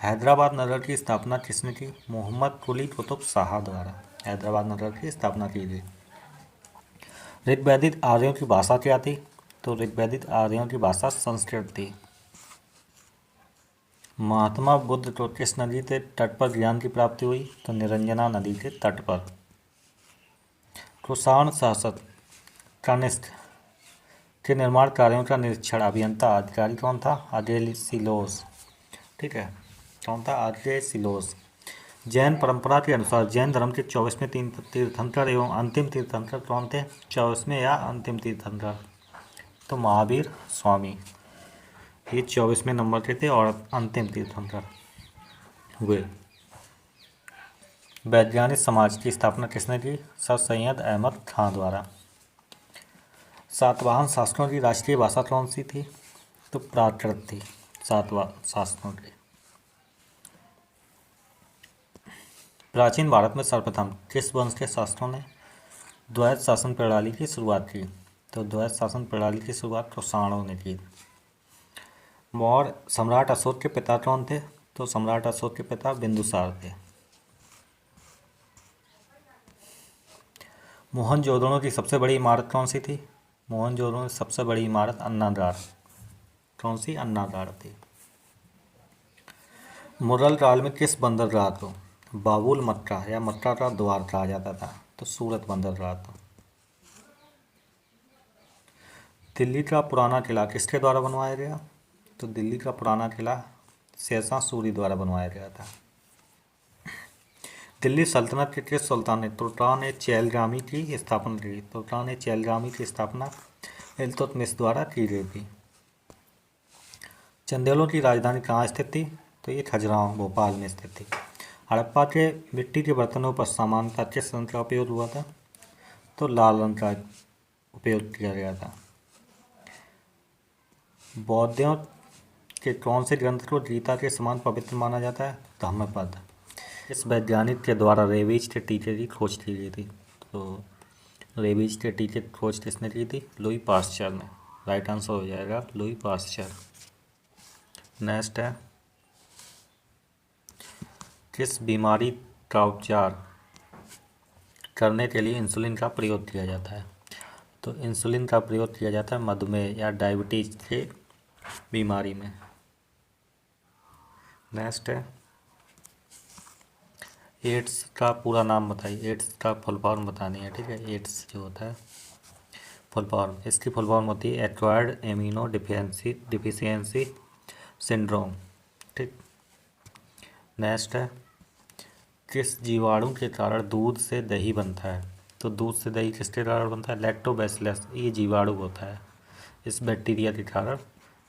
हैदराबाद नगर की स्थापना किसने की? मोहम्मद कुली कुतुब शाह द्वारा हैदराबाद नगर की स्थापना की गई। ऋग्वैदिक आर्यों की भाषा क्या थी? तो ऋग्वैदिक आर्यों की भाषा संस्कृत थी। महात्मा बुद्ध को किस नदी के तट पर ज्ञान की प्राप्ति हुई? तो निरंजना नदी के तट पर। कुषाण शासक कनिष्क के निर्माण कार्यों का निरीक्षण अभियंता अधिकारी कौन था? अगेसिलोस। ठीक है, कौन था? अगेसिलोस। जैन परंपरा के अनुसार जैन धर्म के 24वें तीर्थंकर एवं अंतिम तीर्थंकर कौन थे? 24वें या अंतिम तीर्थंकर? तो महावीर स्वामी, ये 24वें नंबर के थे और अंतिम तीर्थंकर हुए। वैज्ञानिक समाज की स्थापना किसने की? सर सैयद अहमद खान द्वारा। सातवाहन शासकों की राष्ट्रीय भाषा कौन सी थी? तो प्राकृत थी सातवाहन शासकों की। प्राचीन भारत में सर्वप्रथम किस वंश के शासकों ने द्वैत शासन प्रणाली की शुरुआत की? तो द्वैत शासन प्रणाली की शुरुआत कुषाणों ने की। और सम्राट अशोक के पिता कौन थे? तो सम्राट अशोक के पिता बिंदुसार थे। मोहनजोदड़ो की सबसे बड़ी इमारत कौन सी थी? मोहनजोदड़ो की सबसे बड़ी इमारत अन्नागार। कौन सी? अन्नागार थी। मुगल काल में किस बंदरगाह को बाबुल मक्का या मक्का का द्वार कहा जाता था? तो सूरत बंदरगाह था। दिल्ली का पुराना किला किसके द्वारा बनवाया गया? तो दिल्ली का पुराना किला शेरशाह सूरी द्वारा बनवाया गया था। दिल्ली सल्तनत के किस सुल्तान ने तुर्कान-ए-चैलगामी की स्थापना की? तुर्कान-ए-चैलगामी की स्थापना इल्तुतमिश द्वारा की गई थी। चंदेलों की राजधानी कहाँ स्थित थी? तो ये खजुराहो भोपाल में स्थित थी। हड़प्पा के मिट्टी के बर्तनों पर सामान्यतः किस रंग का उपयोग हुआ था? तो लाल रंग का उपयोग किया गया था। बौद्धों के कौन से ग्रंथ को गीता के समान पवित्र माना जाता है? धम्मपद। इस वैज्ञानिक के द्वारा रेबीज के टीके की खोज की गई थी? तो रेबीज के टीके की खोज किसने की थी? लुई पास्चर ने। राइट आंसर हो जाएगा लुई पास्चर। नेक्स्ट है, किस बीमारी का उपचार करने के लिए इंसुलिन का प्रयोग किया जाता है? तो इंसुलिन का प्रयोग किया जाता है मधुमेह या डायबिटीज के बीमारी में। नेक्स्ट है, एड्स का पूरा नाम बताइए, एड्स का फुल फॉर्म बतानी है, ठीक है। एड्स जो होता है फुल फॉर्म, इसकी फुल फॉर्म होती है एक्वायर्ड एमिनो डिफिशियंसी सिंड्रोम, ठीक। नेक्स्ट है, किस जीवाणु के कारण दूध से दही बनता है? तो दूध से दही किसके कारण बनता है? लैक्टोबैसिलस, ये जीवाणु होता है, इस बैक्टीरिया के कारण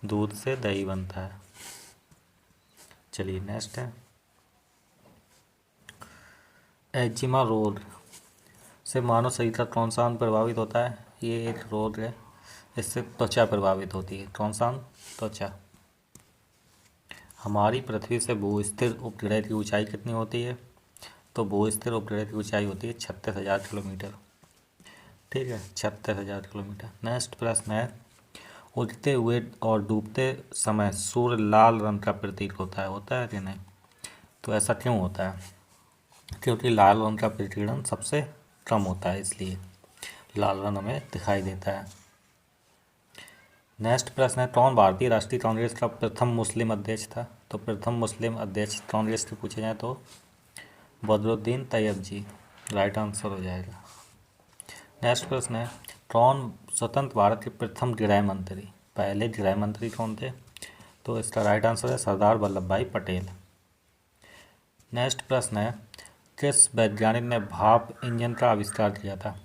दूध से दही बनता है। चलिए नेक्स्ट है, एजिमा रोग से मानव शरीर का कौन सा अंग प्रभावित होता है? ये एक रोग है, इससे त्वचा प्रभावित होती है। कौन सा अंग? त्वचा। हमारी पृथ्वी से भूस्थिर उपग्रह की ऊंचाई कितनी होती है? तो भूस्थिर उपग्रह की ऊंचाई होती है 36,000 किलोमीटर, ठीक है, 36,000 किलोमीटर। नेक्स्ट प्रश्न है, उगते हुए और डूबते समय सूर्य लाल रंग का प्रतीक होता है कि नहीं? तो ऐसा क्यों होता है? क्योंकि लाल रंग का विकिरण सबसे कम होता है, इसलिए लाल रंग हमें दिखाई देता है। नेक्स्ट प्रश्न है, कौन भारतीय राष्ट्रीय कांग्रेस का प्रथम मुस्लिम अध्यक्ष था? तो प्रथम मुस्लिम अध्यक्ष कांग्रेस के पूछे जाए तो बदरुद्दीन तैयब, राइट आंसर हो जाएगा। नेक्स्ट प्रश्न है, कौन स्वतंत्र भारत के प्रथम गृह मंत्री? पहले गृह मंत्री कौन थे? तो इसका राइट आंसर है सरदार वल्लभ भाई पटेल। नेक्स्ट प्रश्न है, किस वैज्ञानिक ने भाप इंजन का आविष्कार किया था?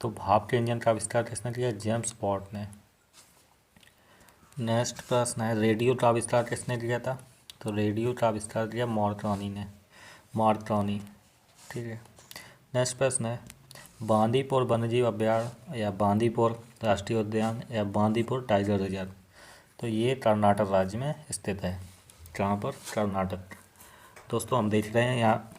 तो भाप के इंजन का आविष्कार किसने किया? जेम्स वाट ने। नेक्स्ट प्रश्न है, रेडियो का आविष्कार किसने किया था? तो रेडियो का आविष्कार किया मार्कॉनी ने, मार्कॉनी, ठीक है। नेक्स्ट प्रश्न है, बांदीपुर वन्यजीव अभ्यारण्य या बांदीपुर राष्ट्रीय उद्यान या बांदीपुर टाइगर रिजर्व, तो ये कर्नाटक राज्य में स्थित है। कहाँ पर? कर्नाटक। दोस्तों हम देख रहे हैं यहाँ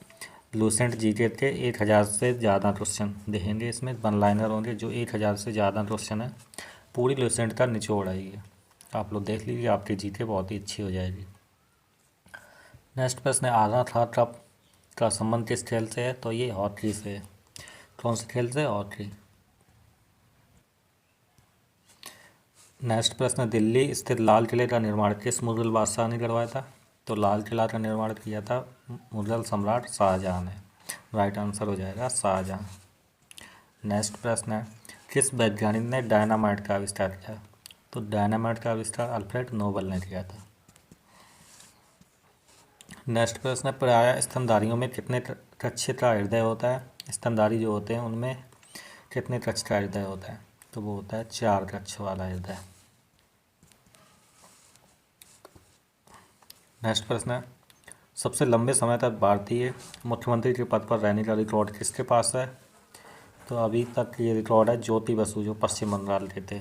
लूसेंट जीके के 1000 से ज़्यादा क्वेश्चन देखेंगे, इसमें वन लाइनर होंगे जो 1000 से ज़्यादा क्वेश्चन है, पूरी लूसेंट का निचोड़ है ये, आप लोग देख लीजिए, आपकी जीके बहुत ही अच्छी हो जाएगी। नेक्स्ट प्रश्न है, आधा था कप का संबंध किस खेल से है? तो ये हॉकी से है। कौन से खेल से? हॉकी। नेक्स्ट प्रश्न, दिल्ली स्थित लाल किले का निर्माण किस मुगल बादशाह ने करवाया था? तो लाल किला का निर्माण किया था मुगल सम्राट शाहजहाँ ने, राइट आंसर हो जाएगा शाहजहाँ। नेक्स्ट प्रश्न है, किस वैज्ञानिक ने डायनामाइट का आविष्कार किया? तो डायनामाइट का आविष्कार अल्फ्रेड नोबल ने किया था। नेक्स्ट प्रश्न है, प्रायः स्तनधारियों में कितने कक्ष का हृदय होता है? स्तनधारी जो होते हैं उनमें कितने कक्ष का हृदय होता है? तो वो होता है 4 कक्ष वाला हृदय। नेक्स्ट प्रश्न है, सबसे लंबे समय तक भारतीय मुख्यमंत्री के पद पर रहने का रिकॉर्ड किसके पास है? तो अभी तक ये रिकॉर्ड है ज्योति बसु, जो पश्चिम बंगाल के थे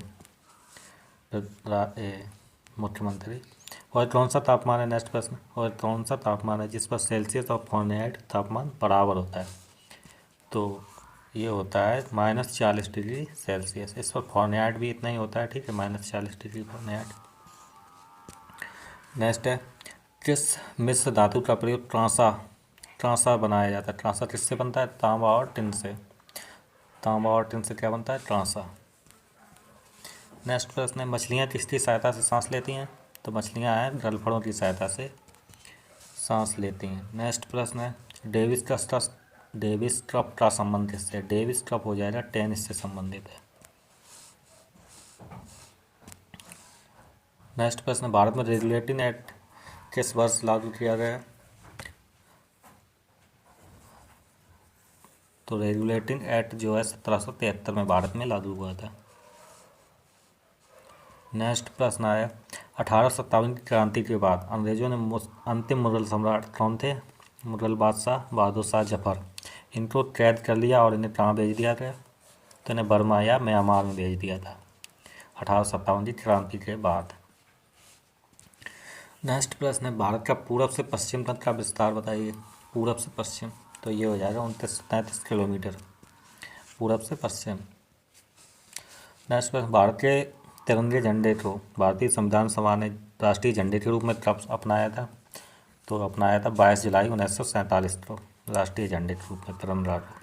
मुख्यमंत्री। और कौन सा तापमान है? नेक्स्ट प्रश्न, और कौन सा तापमान है जिस पर सेल्सियस और फ़ारेनहाइट तापमान बराबर होता है? तो ये होता है -40 डिग्री सेल्सियस, इस पर फ़ारेनहाइट भी इतना ही होता है, ठीक है, -40 डिग्री फ़ारेनहाइट। नेक्स्ट है, किस मिश्र धातु का प्रयोग ट्रांसा बनाया जाता है? ट्रांसा किससे बनता है? तांबा और टिन से। तांबा और टिन से क्या बनता है? ट्रांसा। नेक्स्ट प्रश्न है, मछलियाँ किसकी सहायता से सांस लेती हैं? तो मछलियाँ हैं गलफड़ों की सहायता से सांस लेती हैं। नेक्स्ट प्रश्न है, डेविस कप का संबंध किससे है? डेविस कप हो जाएगा टेनिस से संबंधित है। नेक्स्ट प्रश्न, भारत में रेगुलेटिंग एक्ट किस वर्ष लागू किया गया? तो रेगुलेटिंग एक्ट जो है 1773 में भारत में लागू हुआ था। नेक्स्ट प्रश्न आया, 1857 की क्रांति के बाद अंग्रेजों ने अंतिम मुगल सम्राट कौन थे? मुगल बादशाह बहादुर शाह जफर, इनको कैद कर लिया और इन्हें कहाँ भेज दिया गया? तो इन्हें बर्मा या म्यांमार में भेज दिया था 1857 की क्रांति के बाद। नेक्स्ट प्रश्न है, भारत का पूरब से पश्चिम तक का विस्तार बताइए। पूरब से पश्चिम, तो ये हो जाएगा 29-33 किलोमीटर पूरब से पश्चिम। नेक्स्ट प्रश्न, भारत के तिरंगे झंडे को भारतीय संविधान सभा ने राष्ट्रीय झंडे के रूप में कब अपनाया था? तो अपनाया था 22 जुलाई 1947 को राष्ट्रीय झंडे के रूप में तिरंगा को।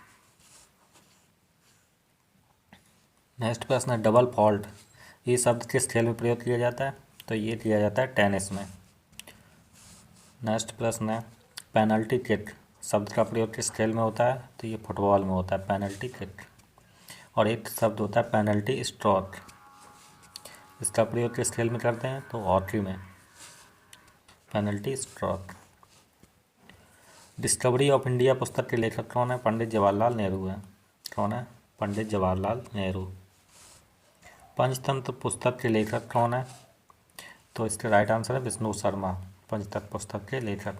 नेक्स्ट प्रश्न है, डबल फॉल्ट ये शब्द किस खेल में प्रयोग किया जाता है? तो ये किया जाता है टेनिस में। नेक्स्ट प्रश्न है, पेनल्टी किक शब्द का प्रयोग किस खेल में होता है? तो ये फुटबॉल में होता है, पेनल्टी किक। और एक शब्द होता है पेनल्टी स्ट्रोक, इसका प्रयोग किस खेल में करते हैं? तो हॉकी में, penalty stroke. Discovery of India पुस्तक के लेखक कौन है? पंडित जवाहरलाल नेहरू हैं। कौन है? पंडित जवाहरलाल नेहरू। पंचतंत्र पुस्तक के लेखक कौन है? तो इसका राइट आंसर है विष्णु शर्मा, पंचतंत्र पुस्तक के लेखक।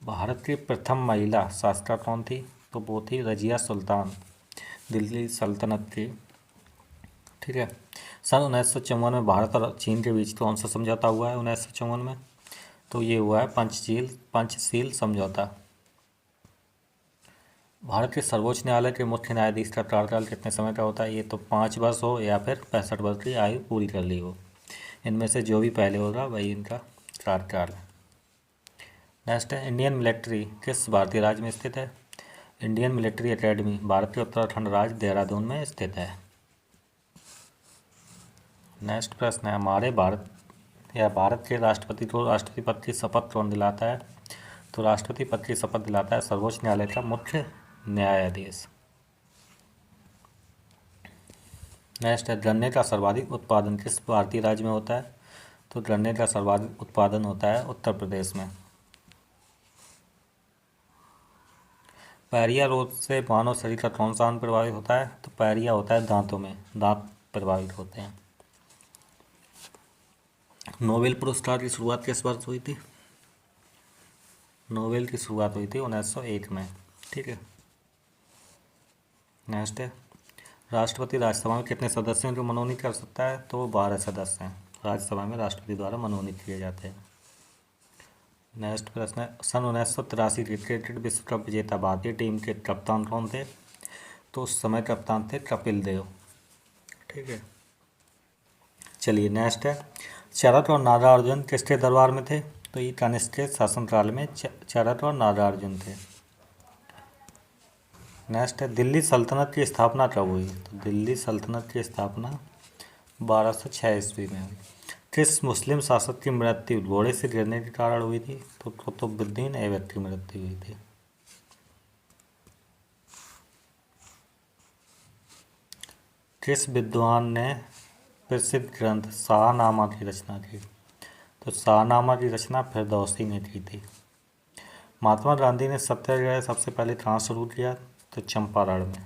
भारत की प्रथम महिला शासक कौन थी? तो वो थी रजिया सुल्तान, दिल्ली सल्तनत की। ठीक है। सन 1954 में भारत और चीन के बीच कौन सा समझौता हुआ है? 1954 में तो ये हुआ है पंचशील समझौता। भारत के सर्वोच्च न्यायालय के मुख्य न्यायाधीश का कार्यकाल कितने समय का होता है? ये तो 5 वर्ष हो या फिर 65 वर्ष की आयु पूरी कर ली हो, इनमें से जो भी पहले होगा वही इनका कार्यकाल है। नेक्स्ट है, इंडियन मिलिट्री किस भारतीय राज्य में स्थित है? इंडियन मिलिट्री एकेडमी भारत के उत्तराखंड राज्य देहरादून में स्थित है। नेक्स्ट प्रश्न है, हमारे भारत के राष्ट्रपति को राष्ट्रपति पद की शपथ कौन दिलाता है? तो राष्ट्रपति पद की शपथ दिलाता है सर्वोच्च न्यायालय का मुख्य न्यायाधीश। नेक्स्ट है, गन्ने का सर्वाधिक उत्पादन किस भारतीय राज्य में होता है? तो गन्ने का सर्वाधिक उत्पादन होता है उत्तर प्रदेश में। पायरिया रोग से मानव शरीर का कौन सा अंग प्रभावित होता है? तो पायरिया होता है दांतों में, दांत प्रभावित होते हैं। नोबेल पुरस्कार की शुरुआत किस वर्ष हुई थी? नोबेल की शुरुआत हुई थी 1901 में। ठीक है। नेक्स्ट है, राष्ट्रपति राज्यसभा में कितने सदस्यों को मनोनीत कर सकता है? तो 12 सदस्य हैं राज्यसभा में राष्ट्रपति द्वारा मनोनीत किए जाते हैं। नेक्स्ट प्रश्न है, सन 1983 की क्रिकेट विश्व कप विजेता भारतीय टीम के कप्तान कौन थे? तो उस समय कप्तान थे कपिल देव। ठीक है। चलिए नेक्स्ट है, चरक और नागार्जुन किसके दरबार में थे? तो ये कनिष्क के शासनकाल में चरक और नागार्जुन थे। नेक्स्ट है, दिल्ली सल्तनत की स्थापना कब हुई? तो दिल्ली सल्तनत की स्थापना 1206 ईस्वी में हुई। किस मुस्लिम शासक की मृत्यु घोड़े से गिरने के कारण हुई थी? तो कुतुबुद्दीन ऐबक की मृत्यु हुई थी। किस विद्वान ने प्रसिद्ध ग्रंथ शाहनामा की रचना की? तो शाहनामा की रचना फिरदौसी ने की थी। महात्मा गांधी ने सत्याग्रह सबसे पहले कहाँ शुरू किया? तो चंपारण में।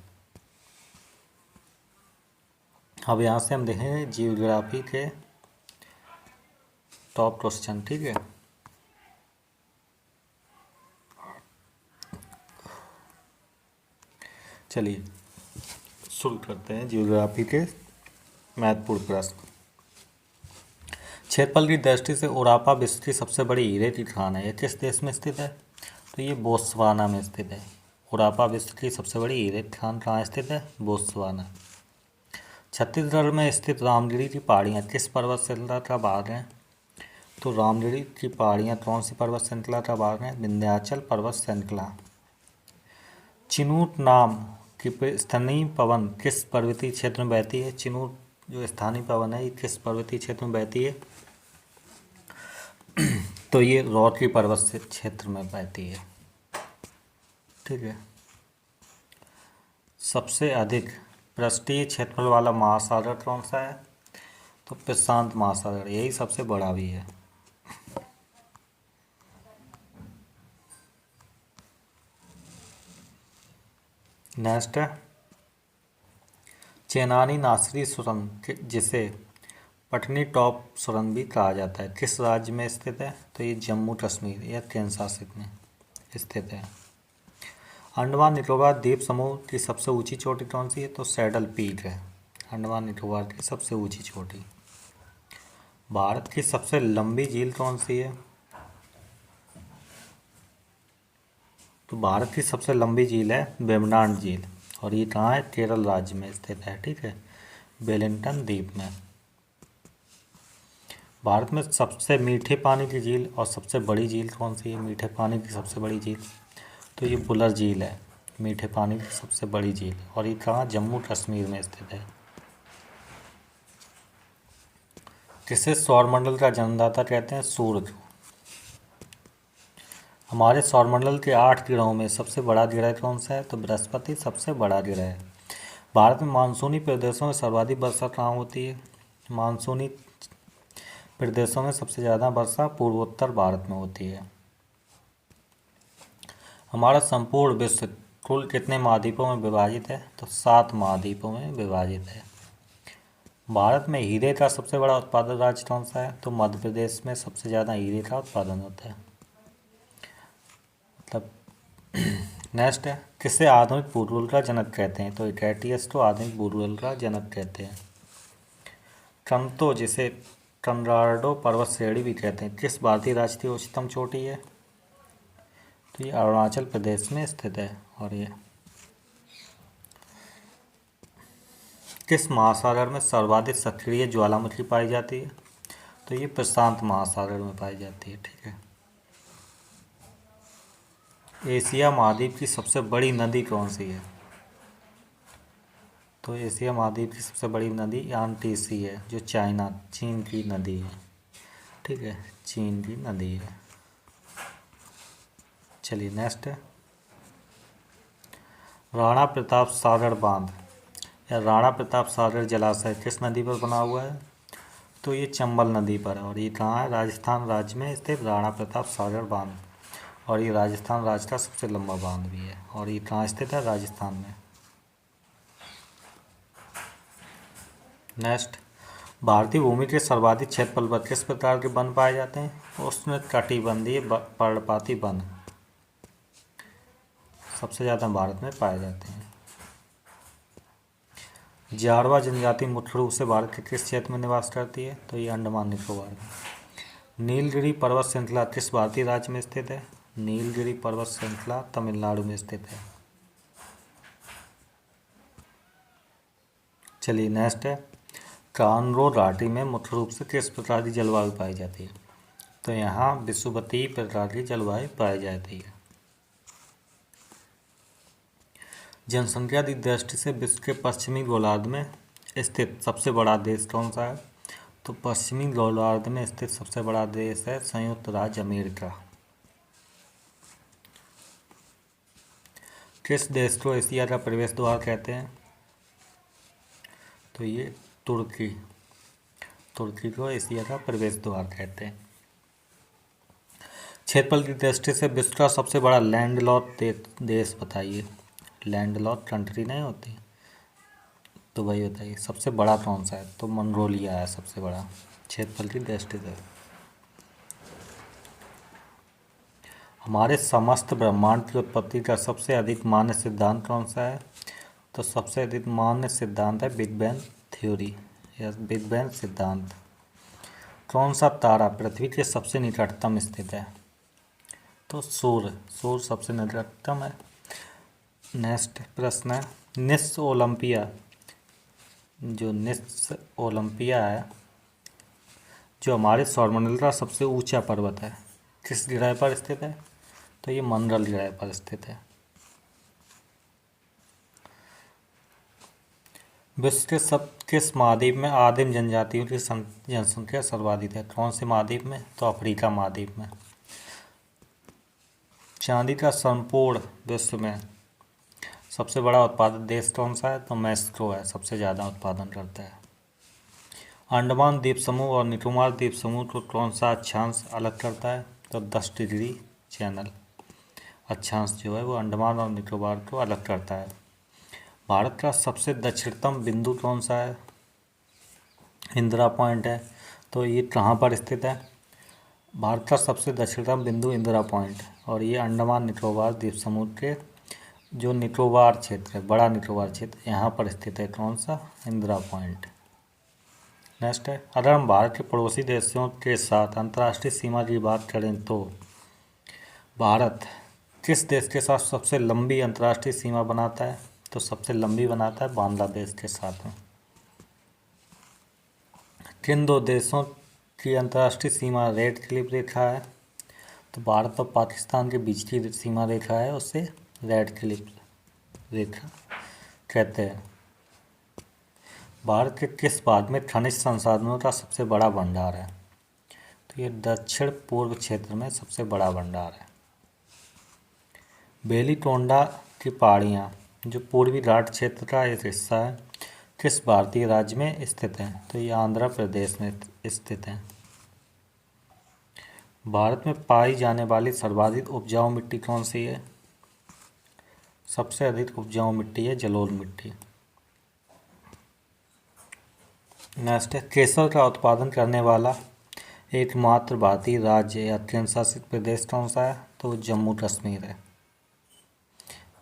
अब यहाँ से हम देखेंगे जियोग्राफी के टॉप क्वेश्चन। ठीक है। चलिए शुरू करते हैं जियोग्राफी के महत्वपूर्ण प्रश्न। क्षेत्रफल की दृष्टि से ओरापा विश्व की सबसे बड़ी हीरे की खान है, यह किस देश में स्थित है? तो ये बोत्सवाना में स्थित है। ओरापा विश्व की सबसे बड़ी हीरे की खान कहाँ स्थित है? बोत्सवाना। छत्तीसगढ़ में स्थित रामगिरी की पहाड़ियाँ किस पर्वत श्रृंखला का भाग हैं? तो रामगिरी की पहाड़ियाँ कौन सी पर्वत श्रृंखला का भाग हैं? विंध्याचल पर्वत श्रृंखला। चिनूट नाम की स्थानीय पवन किस पर्वतीय क्षेत्र में बहती है? चिनूट जो स्थानीय पवन है ये किस पर्वतीय क्षेत्र में बहती है? तो ये रॉकी पर्वत से क्षेत्र में बहती है। ठीक है। सबसे अधिक पृष्ठीय क्षेत्रफल वाला महासागर कौन सा है? तो प्रशांत महासागर, यही सबसे बड़ा भी है। नेक्स्ट है, चेनानी नासरी सुरंग जिसे पटनी टॉप सुरंग भी कहा जाता है किस राज्य में स्थित है? तो ये जम्मू कश्मीर या केंद्र शासित में स्थित है। अंडमान निकोबार द्वीप समूह की सबसे ऊंची चोटी कौन सी है? तो सैडल पीक है अंडमान निकोबार की सबसे ऊंची चोटी। भारत की सबसे लंबी झील कौन सी है? तो भारत की सबसे लंबी झील है वेम्बनाड झील और ये कहाँ है? केरल राज्य में स्थित है। ठीक है, वेलिंगटन द्वीप में। भारत में सबसे मीठे पानी की झील और सबसे बड़ी झील कौन सी है? मीठे पानी की सबसे बड़ी झील तो ये बुलर झील है, मीठे पानी की सबसे बड़ी झील, और ये कहाँ? जम्मू कश्मीर में स्थित है। किसे सौरमंडल का जन्मदाता कहते हैं? सूर्य। हमारे सौरमंडल के 8 ग्रहों में सबसे बड़ा ग्रह कौन सा है? तो बृहस्पति सबसे बड़ा ग्रह है। भारत में मानसूनी प्रदेशों में सर्वाधिक वर्षा कहाँ होती है? मानसूनी प्रदेशों में सबसे ज़्यादा वर्षा पूर्वोत्तर भारत में होती है। हमारा संपूर्ण विश्व कुल कितने महाद्वीपों में विभाजित है? तो 7 महाद्वीपों में विभाजित है। भारत में हीरे का सबसे बड़ा उत्पादक राज्य कौन सा है? तो मध्य प्रदेश में सबसे ज़्यादा हीरे का उत्पादन होता है। मतलब नेक्स्ट है, किसे आधुनिक बुलबुल का जनक कहते हैं? तो इक्रेटियस को आधुनिक बुलबुल का जनक कहते हैं। ट्रंतो, जिसे टर्नाडो पर्वत श्रेणी भी कहते हैं, किस भारतीय राज्य की उच्चतम चोटी है? तो ये अरुणाचल प्रदेश में स्थित है। और ये किस महासागर में सर्वाधिक सक्रिय ज्वालामुखी पाई जाती है? तो ये प्रशांत महासागर में पाई जाती है। ठीक है। एशिया महाद्वीप की सबसे बड़ी नदी कौन सी है? तो एशिया महाद्वीप की सबसे बड़ी नदी यांगत्से है, जो चीन की नदी है। ठीक है, चीन की नदी है। चलिए नेक्स्ट है, राणा प्रताप सागर बांध या राणा प्रताप सागर जलाशय किस नदी पर बना हुआ है? तो ये चंबल नदी पर है। और ये कहाँ है? राजस्थान राज्य में स्थित राणा प्रताप सागर बांध। और ये राजस्थान राज्य का सबसे लंबा बांध भी है। और ये कहाँ स्थित है? राजस्थान में। नेक्स्ट, भारतीय भूमि के सर्वाधिक क्षेत्रफल पर किस प्रकार के वन पाए जाते हैं? उष्ण कटिबंधीय पर्णपाती वन सबसे ज़्यादा भारत में पाए जाते हैं। जारवा जनजाति मुख्य रूप से भारत के किस क्षेत्र में निवास करती है? तो ये अंडमान निकोबार में। नीलगिरी पर्वत श्रृंखला किस भारतीय राज्य में स्थित है? नीलगिरी पर्वत श्रृंखला तमिलनाडु में स्थित है। चलिए नेक्स्ट है, कानरो घाटी में मुख्य रूप से किस प्रकार की जलवायु पाई जाती है? तो यहाँ विषुवतीय प्रकार की जलवायु पाई जाती है। जनसंख्या की दृष्टि से विश्व के पश्चिमी गोलार्ध में स्थित सबसे बड़ा देश कौन सा है? तो पश्चिमी गोलार्ध में स्थित सबसे बड़ा देश है संयुक्त राज्य अमेरिका। किस देश को एशिया का प्रवेश द्वार कहते हैं? तो ये तुर्की को एशिया का प्रवेश द्वार कहते हैं। क्षेत्रफल की दृष्टि से विश्व का सबसे बड़ा लैंडलॉक देश बताइए। लैंडलॉक कंट्री नहीं होती, तो वही बताइए सबसे बड़ा कौन सा है? तो मंगोलिया है सबसे बड़ा क्षेत्रफल की दृष्टि से। हमारे समस्त ब्रह्मांड की उत्पत्ति का सबसे अधिक मान्य सिद्धांत कौन सा है? तो सबसे अधिक मान्य सिद्धांत है बिग बैंग थ्योरी या बिग बैंग सिद्धांत। कौन सा तारा पृथ्वी के सबसे निकटतम स्थित है? तो सूर्य सबसे निकटतम है। नेक्स्ट प्रश्न है, निस ओलंपिया है जो हमारे सौरमंडल का सबसे ऊंचा पर्वत है, किस ग्रह पर स्थित है? तो ये मंगल ग्रह पर स्थित है। विश्व के किस महाद्वीप में आदिम जनजातियों की जनसंख्या सर्वाधिक है? कौन से महाद्वीप में? तो अफ्रीका महाद्वीप में। चांदी का संपूर्ण विश्व में सबसे बड़ा उत्पादक देश कौन सा है? तो मैक्सिको है, सबसे ज़्यादा उत्पादन करता है। अंडमान द्वीप समूह और निकोबार द्वीप समूह को कौन सा अक्षांश अलग करता है? तो 10 डिग्री चैनल अक्षांश जो है वो अंडमान और निकोबार को अलग करता है। भारत का सबसे दक्षिणतम बिंदु कौन सा है? इंदिरा पॉइंट है। तो ये कहाँ पर स्थित है? भारत का सबसे दक्षिणतम बिंदु इंदिरा पॉइंट, और ये अंडमान निकोबार द्वीप समूह के जो निकोबार क्षेत्र है, बड़ा निकोबार क्षेत्र, यहाँ पर स्थित है। कौन सा? इंदिरा पॉइंट। नेक्स्ट है, अगर हम भारत के पड़ोसी देशों के साथ अंतर्राष्ट्रीय सीमा की बात करें तो भारत किस देश के साथ सबसे लंबी अंतर्राष्ट्रीय सीमा बनाता है? तो सबसे लंबी बनाता है बांग्लादेश के साथ में। किन दो देशों की अंतर्राष्ट्रीय सीमा रेड क्लिफ रेखा है? तो भारत और पाकिस्तान के बीच की सीमा रेखा है, उससे रेड क्लिफ रेखा कहते हैं। भारत के किस भाग में खनिज संसाधनों का सबसे बड़ा भंडार है? तो ये दक्षिण पूर्व क्षेत्र में सबसे बड़ा भंडार है। बेलीटोंडा की पहाड़ियाँ जो पूर्वी घाट क्षेत्र का एक हिस्सा है किस भारतीय राज्य में स्थित हैं? तो ये आंध्र प्रदेश में स्थित हैं। भारत में पाई जाने वाली सर्वाधिक उपजाऊ मिट्टी कौन सी है? सबसे अधिक उपजाऊ मिट्टी है जलोढ़ मिट्टी। नेक्स्ट है, केसर का उत्पादन करने वाला एकमात्र भारतीय राज्य या केंद्र शासित प्रदेश कौन सा है? तो जम्मू कश्मीर है,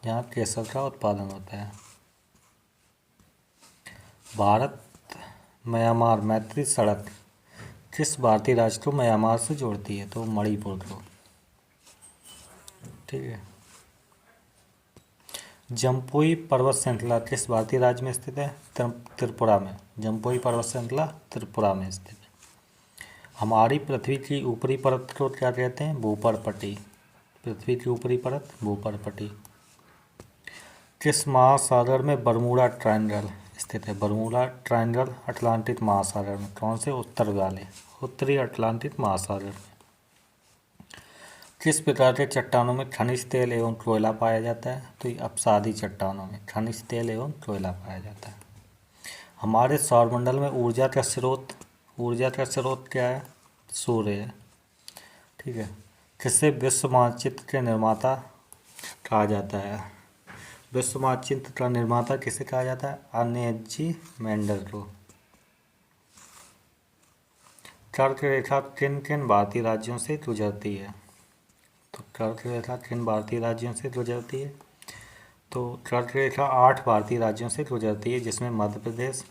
जहाँ केसर का उत्पादन होता है। भारत म्यांमार मैत्री सड़क किस भारतीय राज्य को म्यांमार से जोड़ती है? तो मणिपुर को। ठीक है। जम्पुई पर्वत श्रृंखला किस भारतीय राज्य में स्थित है? त्रिपुरा में। जम्पुई पर्वत श्रृंखला त्रिपुरा में स्थित है। हमारी पृथ्वी की ऊपरी परत को क्या कहते हैं? भूपर्पटी। पृथ्वी की ऊपरी परत भूपर्पटी। किस महासागर में बरमूडा ट्रायंगल स्थित है? बरमूडा ट्रायंगल अटलांटिक महासागर में। कौन से? उत्तर वाले उत्तरी अटलांटिक महासागर में। किस प्रकार के चट्टानों में खनिज तेल एवं कोयला पाया जाता है? तो ये अपसादी चट्टानों में खनिज तेल एवं कोयला पाया जाता है। हमारे सौरमंडल में ऊर्जा का स्रोत क्या है? सूर्य है। ठीक है। किसे विश्व मानचित्र के निर्माता कहा जाता है? विश्व मानचित्र का निर्माता किसे कहा जाता है? अर्नेजी मेंडल को। कर्क रेखा किन किन भारतीय राज्यों से गुजरती है? तो कर्क रेखा किन भारतीय राज्यों से गुजरती है? तो कर्क रेखा 8 भारतीय राज्यों से गुजरती है, जिसमें मध्य प्रदेश,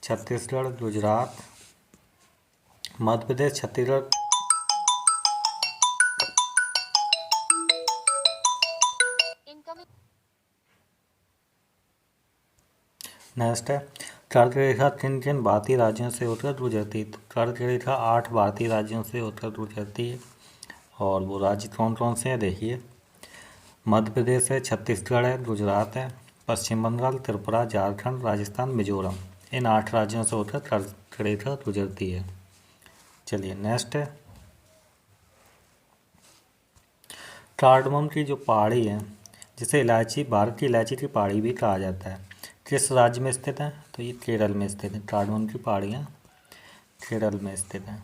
छत्तीसगढ़, गुजरात, मध्य प्रदेश, छत्तीसगढ़, नेक्स्ट है, कर्क रेखा किन किन भारतीय राज्यों से होकर गुजरती है? तो कर्क रेखा 8 भारतीय राज्यों से होकर गुजरती है, और वो राज्य कौन कौन से हैं देखिए। मध्य प्रदेश है, छत्तीसगढ़ है, गुजरात है, पश्चिम बंगाल, त्रिपुरा, झारखंड, राजस्थान, मिजोरम। इन 8 राज्यों से होकर कर्क रेखा गुजरती है। चलिए नेक्स्ट है, कार्डमम की जो पहाड़ी है, जिसे भारत की इलायची की पहाड़ी भी कहा जाता है, किस राज्य में स्थित है? तो ये केरल में स्थित है। कार्डमम की पहाड़ियाँ केरल में स्थित हैं।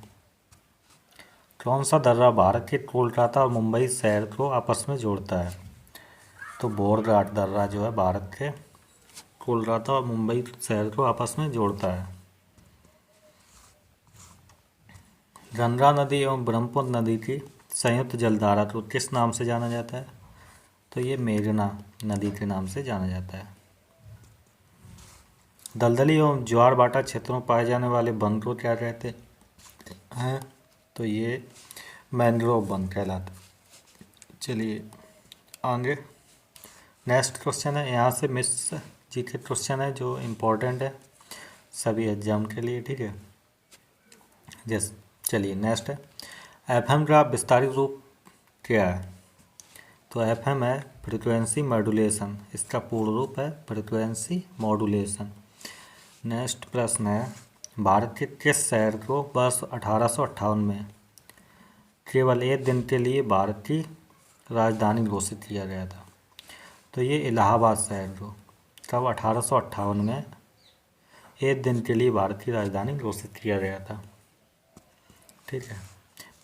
कौन सा दर्रा भारत के कोलकाता और मुंबई शहर को आपस में जोड़ता है? तो बोरघाट दर्रा जो है भारत के कोलकाता और मुंबई शहर को आपस में जोड़ता है। गंगा नदी एवं ब्रह्मपुत्र नदी की संयुक्त जलधारा को किस नाम से जाना जाता है? तो ये मेघना नदी के नाम से जाना जाता है। दलदली एवं ज्वार भाटा क्षेत्रों में पाए जाने वाले वन को क्या कहते हैं? तो ये मैंग्रोव वन कहलाता है। चलिए आगे नेक्स्ट क्वेश्चन है, यहाँ से मिस जी के क्वेश्चन है जो इम्पोर्टेंट है सभी एग्जाम के लिए। ठीक है। जैसे चलिए नेक्स्ट है, एफएम का विस्तारित रूप क्या है? तो एफएम है फ्रिक्वेंसी मॉड्यूलेशन, इसका पूर्ण रूप है फ्रिक्वेंसी मॉड्यूलेशन। नेक्स्ट प्रश्न है, भारत के किस शहर को वर्ष 1858 में केवल एक दिन के लिए भारत की राजधानी घोषित किया गया था? तो ये इलाहाबाद शहर को तब 1858 में एक दिन के लिए भारत की राजधानी घोषित किया गया था। ठीक है।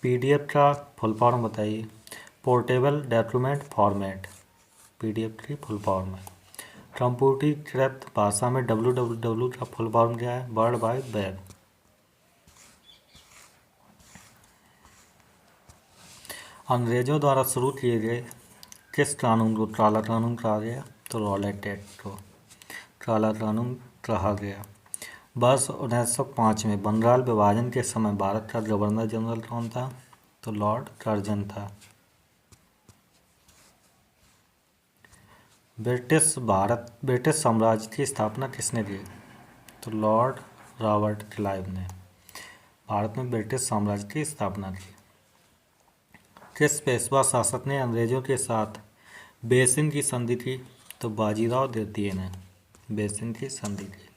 पीडीएफ का फुल फॉर्म बताइए। पोर्टेबल डॉक्यूमेंट फॉर्मेट, पीडीएफ की फुल फॉर्म है। कंप्यूटरीकृत भाषा में www का फुल फॉर्म क्या है? World wide web. अंग्रेजों द्वारा शुरू किए गए किस कानून को काला कानून कहा गया? तो रॉलेट एक्ट को काला कानून कहा गया। वर्ष 1905 में बंगाल विभाजन के समय भारत का गवर्नर जनरल कौन था? तो लॉर्ड कर्जन था। ब्रिटिश साम्राज्य की स्थापना किसने की? तो लॉर्ड रॉबर्ट क्लाइव ने भारत में ब्रिटिश साम्राज्य की स्थापना की। किस पेशवा शासक ने अंग्रेजों के साथ बेसिन की संधि की? तो बाजीराव द्वितीय ने बेसिन की संधि की।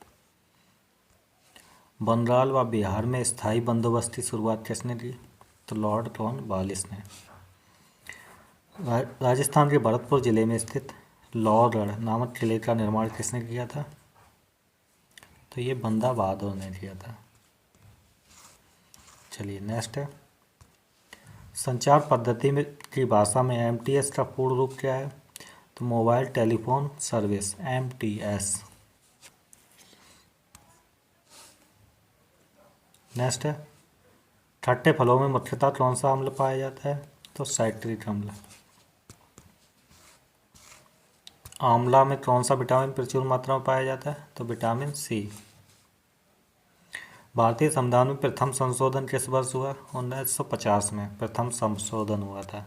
बंगाल व बिहार में स्थायी बंदोबस्त की शुरुआत किसने की? तो लॉर्ड कॉर्नवालिस ने। राजस्थान के भरतपुर जिले में स्थित लोहगढ़ नामक किले का निर्माण किसने किया था? तो ये बंदा बहादुर ने किया था। चलिए नेक्स्ट है, संचार पद्धति में की भाषा में एमटीएस का पूर्ण रूप क्या है? तो mobile telephone service, MTS. Next है, खट्टे फलों में मुख्यतः कौन सा अम्ल पाया जाता है? तो साइट्रिक अम्ल। आंवला में कौन सा विटामिन प्रचुर मात्रा में पाया जाता है? तो विटामिन सी। भारतीय संविधान में प्रथम संशोधन किस वर्ष हुआ? 1950 में प्रथम संशोधन हुआ था।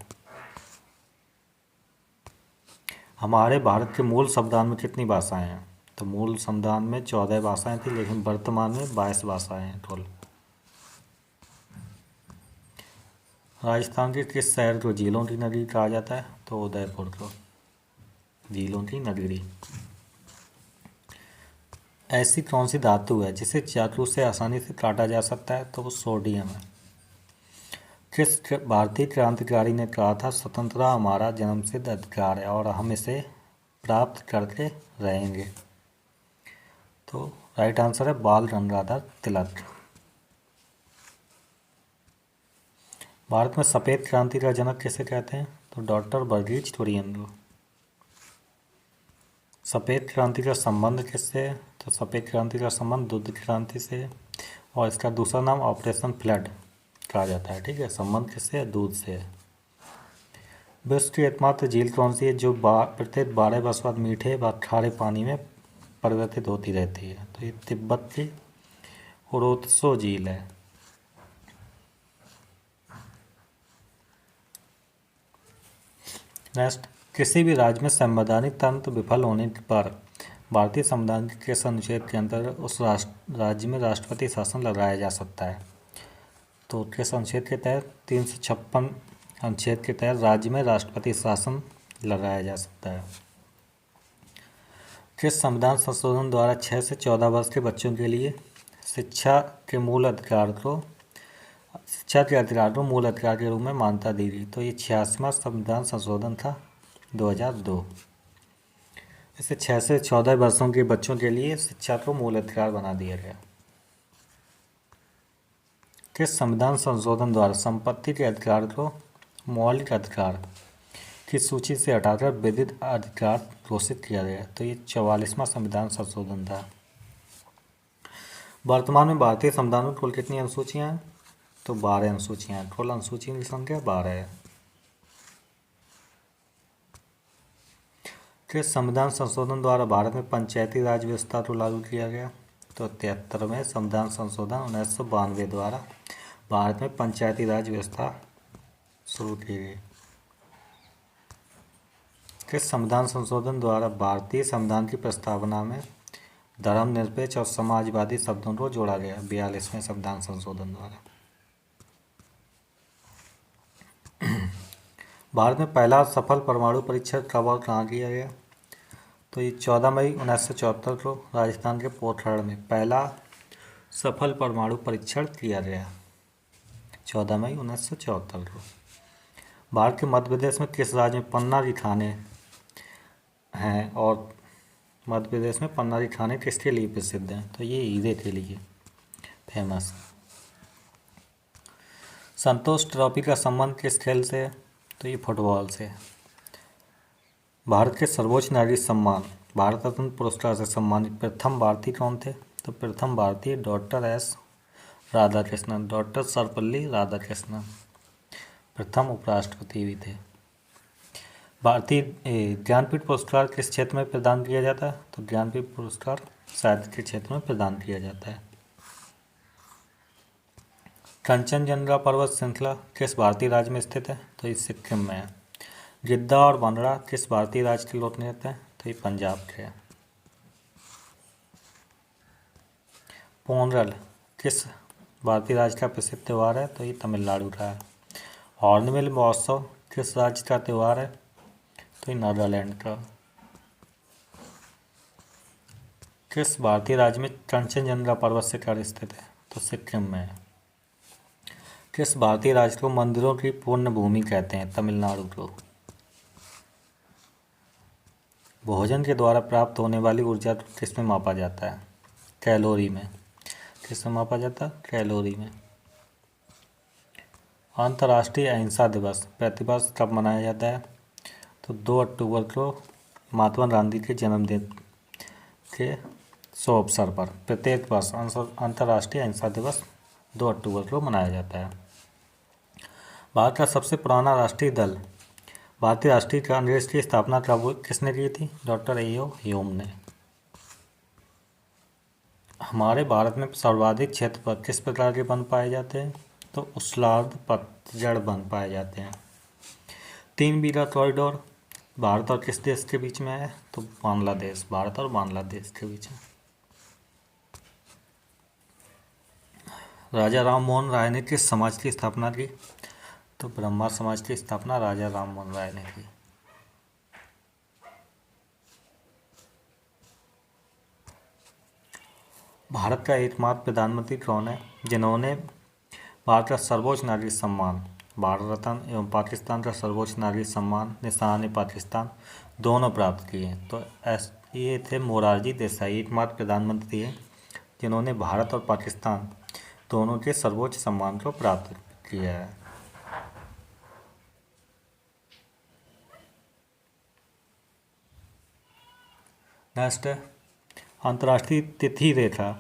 हमारे भारत के मूल संविधान में कितनी भाषाएं हैं? तो मूल संविधान में 14 भाषाएं थी, लेकिन वर्तमान में 22 भाषाएं हैं कुल। राजस्थान के किस शहर को झीलों की नगरी कहा जाता है? तो उदयपुर को झीलों की नगरी। ऐसी कौन सी धातु है जिसे चाकू से आसानी से काटा जा सकता है? तो वो सोडियम है। किस भारतीय क्रांतिकारी ने कहा था स्वतंत्रता हमारा जन्मसिद्ध अधिकार है और हम इसे प्राप्त करके रहेंगे? तो राइट आंसर है बाल गंगाधर तिलक। भारत में सफ़ेद क्रांति का जनक किसे कहते हैं? तो डॉक्टर वर्गीज कुरियन को। सफ़ेद क्रांति का संबंध किससे है? तो सफ़ेद क्रांति का संबंध दूध क्रांति से है और इसका दूसरा नाम ऑपरेशन फ्लड कहा जाता है। ठीक है, संबंध किससे है? दूध से है। विश्व की एकमात्र झील कौन सी है जो प्रत्येक 12 वर्ष बाद मीठे व खारे पानी में परिवर्तित होती रहती है? तो ये तिब्बत की ओरोत्सो झील है। नेक्स्ट, किसी भी राज्य में संवैधानिक तंत्र विफल होने पर भारतीय संविधान के किस अनुच्छेद के अंतर्गत उस राज्य में राष्ट्रपति शासन लगाया जा सकता है? तो किस अनुच्छेद के तहत? 356 अनुच्छेद के तहत राज्य में राष्ट्रपति शासन लगाया जा सकता है। किस संविधान संशोधन द्वारा 6 से 14 वर्ष के बच्चों के लिए शिक्षा के अधिकार को मूल अधिकार के रूप में मान्यता दी गई? तो ये 86वां संविधान संशोधन था 2002। इसे 6 से 14 वर्षों के बच्चों के लिए शिक्षा को मूल अधिकार बना दिया गया। किस संविधान संशोधन द्वारा संपत्ति के अधिकार को मौलिक अधिकार की सूची से हटाकर विधिक अधिकार घोषित किया गया? तो ये 44वां संविधान संशोधन था। वर्तमान में भारतीय संविधान में कुल कितनी अनुसूचियां हैं? तो 12 अनुसूचियां हैं। कुल अनुसूचियों की संख्या 12 है। किस संविधान संशोधन द्वारा भारत में पंचायती राज व्यवस्था को लागू किया गया? तो 73वें संविधान संशोधन 1992 द्वारा भारत में पंचायती राज व्यवस्था शुरू की गई। किस संविधान संशोधन द्वारा भारतीय संविधान की प्रस्तावना में धर्मनिरपेक्ष और समाजवादी शब्दों को जोड़ा गया? 42वें संविधान संशोधन द्वारा। भारत में पहला सफल परमाणु परीक्षण कब और कहाँ किया गया? तो ये 14 मई 1974 को राजस्थान के पोखरण में पहला सफल परमाणु परीक्षण किया गया। 14 मई 1974 को। भारत के मध्य प्रदेश में किस राज्य में पन्ना की खानें हैं और मध्य प्रदेश में पन्ना की खानें किसके लिए प्रसिद्ध हैं? तो ये हीरे के लिए फेमस। संतोष ट्रॉफी का संबंध किस खेल से है? तो ये फुटबॉल से। भारत के सर्वोच्च नागरिक सम्मान भारत रत्न पुरस्कार से सम्मानित प्रथम भारतीय कौन थे? तो प्रथम भारतीय doctor S Radhakrishnan, doctor Sarvepalli Radhakrishnan प्रथम उपराष्ट्रपति भी थे। भारतीय ज्ञानपीठ पुरस्कार किस क्षेत्र में प्रदान किया जाता है? तो ज्ञानपीठ पुरस्कार साहित्य के क्षेत्र में प्रदान किया जाता है। कंचनजंगा पर्वत श्रृंखला किस भारतीय राज्य में स्थित है? तो ये सिक्किम में है। गिद्दा और भंगड़ा किस भारतीय राज्य के लोक नृत्य हैं? तो ये पंजाब के हैं। पोंगल किस भारतीय राज्य का प्रसिद्ध त्यौहार है? तो ये तमिलनाडु का है। हॉर्नबिल महोत्सव किस राज्य का त्यौहार है? तो ये नागालैंड का। किस भारतीय राज्य में कंचनजंगा पर्वत शिखर स्थित है? तो सिक्किम में है। किस भारतीय राज्य को मंदिरों की पूर्ण भूमि कहते हैं? तमिलनाडु को। भोजन के द्वारा प्राप्त होने वाली ऊर्जा किस में मापा जाता है? कैलोरी में। किस में मापा जाता है? कैलोरी में। अंतर्राष्ट्रीय अहिंसा दिवस प्रतिवर्ष कब मनाया जाता है? तो 2 अक्टूबर को महात्मा गांधी के जन्मदिन के शुभ अवसर पर प्रत्येक वर्ष अंतर्राष्ट्रीय अहिंसा दिवस 2 अक्टूबर को मनाया जाता है। भारत का सबसे पुराना राष्ट्रीय दल भारतीय राष्ट्रीय कांग्रेस की स्थापना कब किसने की थी? Doctor A.O.. ह्यूम ने। हमारे भारत में सर्वाधिक क्षेत्र पर किस प्रकार के वन पाए जाते हैं? तो उष्णार्ध पतझड़ वन पाए जाते हैं। 3 बीघा कॉरिडोर भारत और किस देश के बीच में है? तो बांग्लादेश। भारत और बांग्लादेश के बीच में। राजा राम मोहन राय ने किस समाज की स्थापना की? तो ब्रह्मा समाज की स्थापना राजा राम मोहन राय ने की। भारत का एकमात्र प्रधानमंत्री कौन है जिन्होंने भारत का सर्वोच्च नागरिक सम्मान भारत रत्न एवं पाकिस्तान का सर्वोच्च नागरिक सम्मान निशान पाकिस्तान दोनों प्राप्त किए? तो ये थे मोरारजी देसाई, एकमात्र प्रधानमंत्री हैं जिन्होंने भारत और पाकिस्तान दोनों के सर्वोच्च सम्मान को प्राप्त किया है। नेक्स्ट है अंतर्राष्ट्रीय तिथि रेखा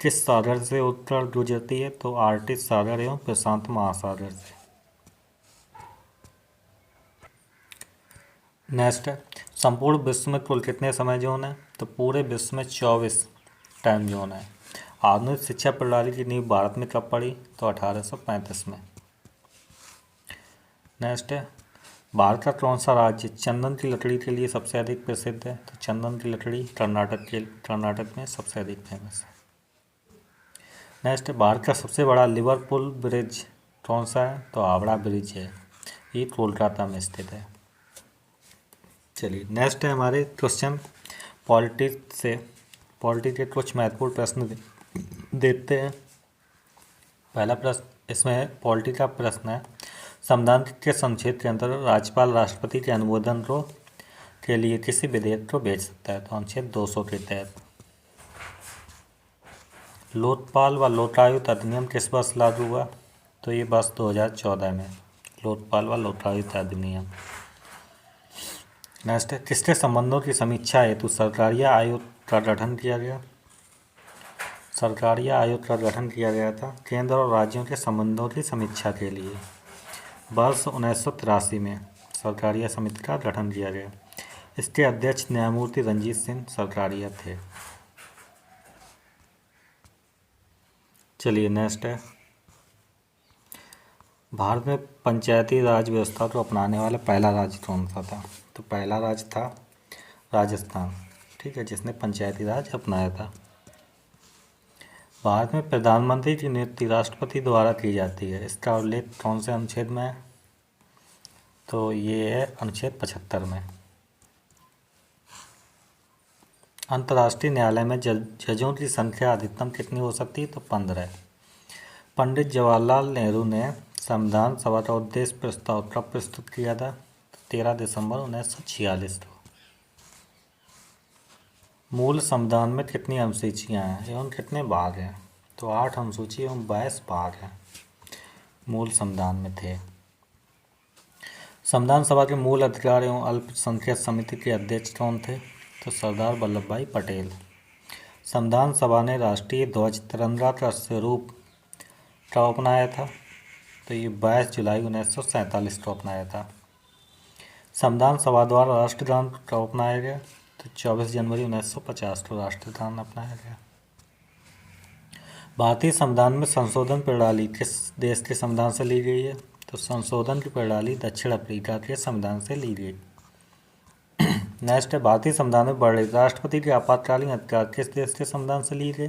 किस सागर से उत्तर गुजरती है? तो आर्कटिक सागर एवं प्रशांत महासागर से। नेक्स्ट है संपूर्ण विश्व में कुल कितने समय जोन है? तो पूरे विश्व में 24 टाइम जोन है। आधुनिक शिक्षा प्रणाली की नींव भारत में कब पड़ी? तो 1835 में। नेक्स्ट है भारत का कौन सा राज्य चंदन की लकड़ी के लिए सबसे अधिक प्रसिद्ध है? तो चंदन की लकड़ी कर्नाटक में सबसे अधिक फेमस है। नेक्स्ट है भारत का सबसे बड़ा लिवरपूल ब्रिज कौन सा है? तो हावड़ा ब्रिज है, ये कोलकाता में स्थित है। चलिए नेक्स्ट है हमारे क्वेश्चन पॉलिटिक्स से। पॉलिटिक्स के कुछ महत्वपूर्ण प्रश्न देते हैं। पहला प्रश्न इसमें पॉलिटिक्स का प्रश्न है संविधान के संक्षेप के अंतर्गत राज्यपाल राष्ट्रपति के अनुमोदन के लिए किसी विधेयक को भेज सकता है? तो अनुच्छेद 200 के तहत। लोकपाल व लोकायुक्त अधिनियम किस वर्ष लागू हुआ? तो ये वर्ष 2014 में लोकपाल व लोकायुक्त अधिनियम। नेक्स्ट है किसके संबंधों की समीक्षा हेतु सरकारिया आयोग का गठन किया गया? सरकारिया आयोग का गठन किया गया था केंद्र और राज्यों के संबंधों की समीक्षा के लिए। वर्ष 1983 में सरकारिया समिति का गठन किया गया। इसके अध्यक्ष न्यायमूर्ति रंजीत सिंह सरकारिया थे। चलिए नेक्स्ट है भारत में पंचायती राज व्यवस्था को अपनाने वाला पहला राज्य कौन सा था? तो पहला राज्य था राजस्थान, ठीक है, जिसने पंचायती राज अपनाया था। भारत में प्रधानमंत्री की नियुक्ति राष्ट्रपति द्वारा की जाती है, इसका उल्लेख कौन से अनुच्छेद में है? तो ये है अनुच्छेद 75 में। अंतर्राष्ट्रीय न्यायालय में जजों की संख्या अधिकतम कितनी हो सकती है? तो 15। पंडित जवाहरलाल नेहरू ने संविधान सभा का उद्देश्य प्रस्ताव कब प्रस्तुत किया था? 13 दिसंबर 1946 को। मूल संविधान में कितनी अनुसूचियाँ हैं एवं कितने भाग हैं? तो 8 अनुसूची एवं 22 भाग हैं मूल संविधान में थे। संविधान सभा के मूल अधिकार एवं अल्पसंख्यक समिति के अध्यक्ष कौन थे? तो सरदार वल्लभ भाई पटेल। संविधान सभा ने राष्ट्रीय ध्वज तिरंगा का स्वरूप कब अपनाया था? तो ये 22 जुलाई 1947 को अपनाया था। संविधान सभा द्वारा राष्ट्रगान कब अपनाया गया? तो 24 जनवरी 1950 को राष्ट्रगान अपनाया गया। भारतीय संविधान में संशोधन प्रणाली किस देश के संविधान से ली गई है? तो संशोधन की प्रणाली दक्षिण अफ्रीका के संविधान से ली गई। नेक्स्ट है भारतीय संविधान में बढ़े राष्ट्रपति के आपातकालीन अधिकार किस देश के संविधान से लिए गए?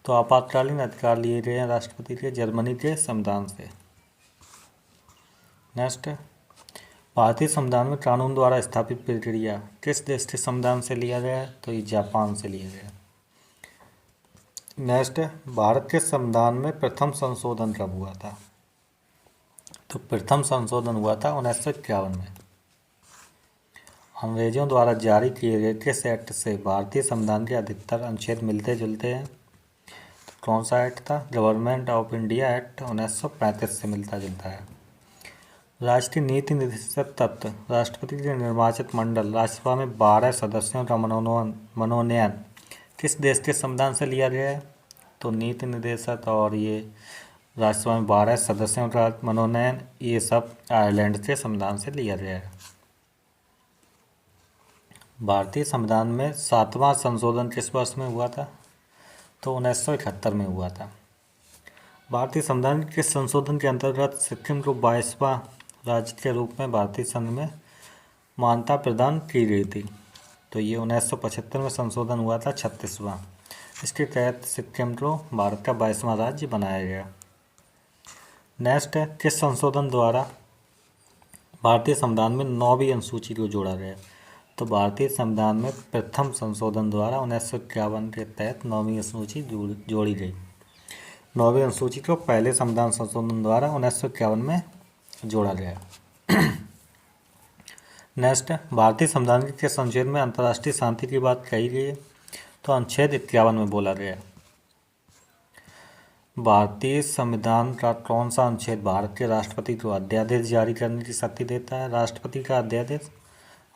तो आपातकालीन अधिकार लिए गए हैं राष्ट्रपति के जर्मनी के संविधान से। नेक्स्ट है भारतीय संविधान में कानून द्वारा स्थापित प्रक्रिया किस देश के संविधान से लिया गया है? तो ये जापान से लिया गया। नेक्स्ट है भारत के संविधान में प्रथम संशोधन कब हुआ था? तो प्रथम संशोधन हुआ था 1951 में। अंग्रेजों द्वारा जारी किए गए किस एक्ट से भारतीय संविधान के अधिकतर अनुच्छेद मिलते जुलते हैं? तो कौन सा एक्ट था? गवर्नमेंट ऑफ इंडिया एक्ट 1935 से मिलता जुलता है। राष्ट्रीय नीति निर्देशक तत्व राष्ट्रपति के निर्वाचित मंडल राज्यसभा में 12 सदस्यों का मनोनयन किस देश के संविधान से लिया गया है? तो नीति निर्देशक और ये राज्यसभा में 12 सदस्यों का मनोनयन ये सब आयरलैंड के संविधान से लिया गया है। भारतीय संविधान में 7वां संशोधन किस वर्ष में हुआ था? तो 1971 में हुआ था। भारतीय संविधान के संशोधन के अंतर्गत सिक्किम को 22वां राज्य के रूप में भारतीय संघ में मान्यता प्रदान की गई थी। तो ये 1975 में संशोधन हुआ था 36वां। इसके तहत सिक्किम को भारत का 22वां राज्य बनाया गया। नेक्स्ट है, किस संशोधन द्वारा भारतीय संविधान में 9वीं अनुसूची को जोड़ा गया? तो भारतीय संविधान में प्रथम संशोधन द्वारा 1951 के तहत 9वीं अनुसूची जोड़ी गई। 9वीं अनुसूची को पहले संविधान संशोधन द्वारा 1951 में जोड़ा गया। नेक्स्ट, भारतीय संविधान के किस अनुच्छेद में अंतर्राष्ट्रीय शांति की बात कही गई है? तो अनुच्छेद 51 में बोला गया। भारतीय संविधान का कौन सा अनुच्छेद भारत के राष्ट्रपति को अध्यादेश जारी करने की शक्ति देता है? राष्ट्रपति का अध्यादेश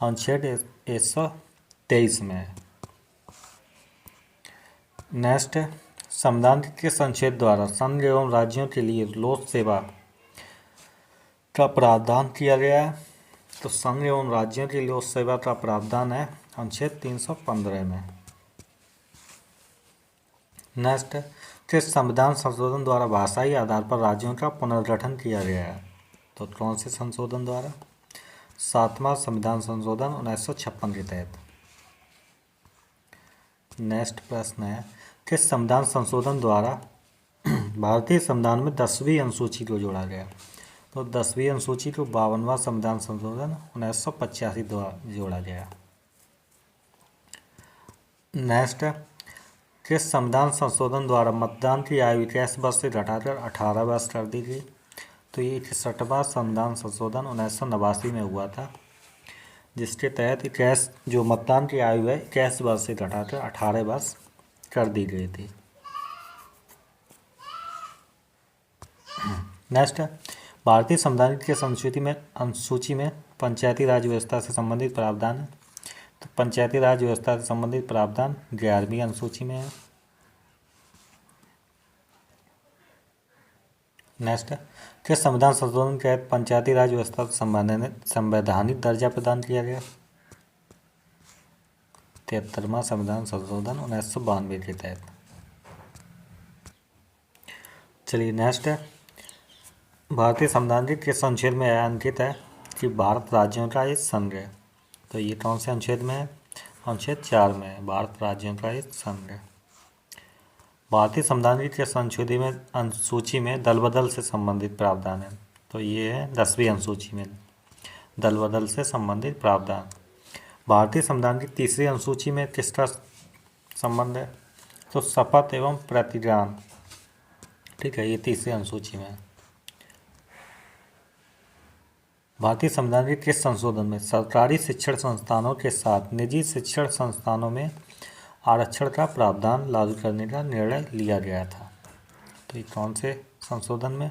अनुच्छेद 123 में है। नेक्स्ट, संविधान के किस अनुच्छेद द्वारा संघ एवं राज्यों के लिए लोक सेवा का प्रावधान किया गया है? तो संघ एवं राज्यों की लोक सेवा का प्रावधान है अनुच्छेद 315 में। नेक्स्ट, किस संविधान संशोधन द्वारा भाषाई आधार पर राज्यों का पुनर्गठन किया गया है? तो कौन से संशोधन द्वारा? 7वां संविधान संशोधन 1956 के तहत। नेक्स्ट प्रश्न है, किस संविधान संशोधन द्वारा भारतीय संविधान में 10वीं अनुसूची को जोड़ा गया? तो 10वीं अनुसूची को 52वां संविधान संशोधन 1985 द्वारा जोड़ा गया। नेक्स्ट, किस संविधान संशोधन द्वारा मतदान की आयु 21 वर्ष से घटाकर 18 वर्ष कर दी गई? तो ये 61वां संविधान संशोधन 1989 में हुआ था, जिसके तहत 21 जो मतदान की आयु है 21 वर्ष से घटाकर 18 वर्ष कर दी गई थी। नेक्स्ट, भारतीय संविधान की अनुसूची में पंचायती राज व्यवस्था से संबंधित प्रावधान है? तो पंचायती राज व्यवस्था से संबंधित प्रावधान 11वीं अनुसूची में है। नेक्स्ट, किस संविधान संशोधन के तहत पंचायती राज व्यवस्था को संवैधानिक दर्जा प्रदान किया गया? 73वां संविधान संशोधन 1992 के तहत। चलिए नेक्स्ट है, भारतीय संविधान के किस अनुच्छेद में अंकित है कि भारत राज्यों का एक संघ है? तो ये कौन से अनुच्छेद में है? अनुच्छेद 4 में है, भारत राज्यों का एक संघ है। भारतीय संविधान की किस अनुसूची में दल बदल से संबंधित प्रावधान है? तो ये है 10वीं अनुसूची में दल बदल से संबंधित प्रावधान। भारतीय संविधान की 3री अनुसूची में किसका संबंध है? तो शपथ एवं प्रतिज्ञान। ठीक है, ये 3री अनुसूची में है। भारतीय संविधान के किस संशोधन में सरकारी शिक्षण संस्थानों के साथ निजी शिक्षण संस्थानों में आरक्षण का प्रावधान लागू करने का निर्णय लिया गया था? तो ये कौन से संशोधन में?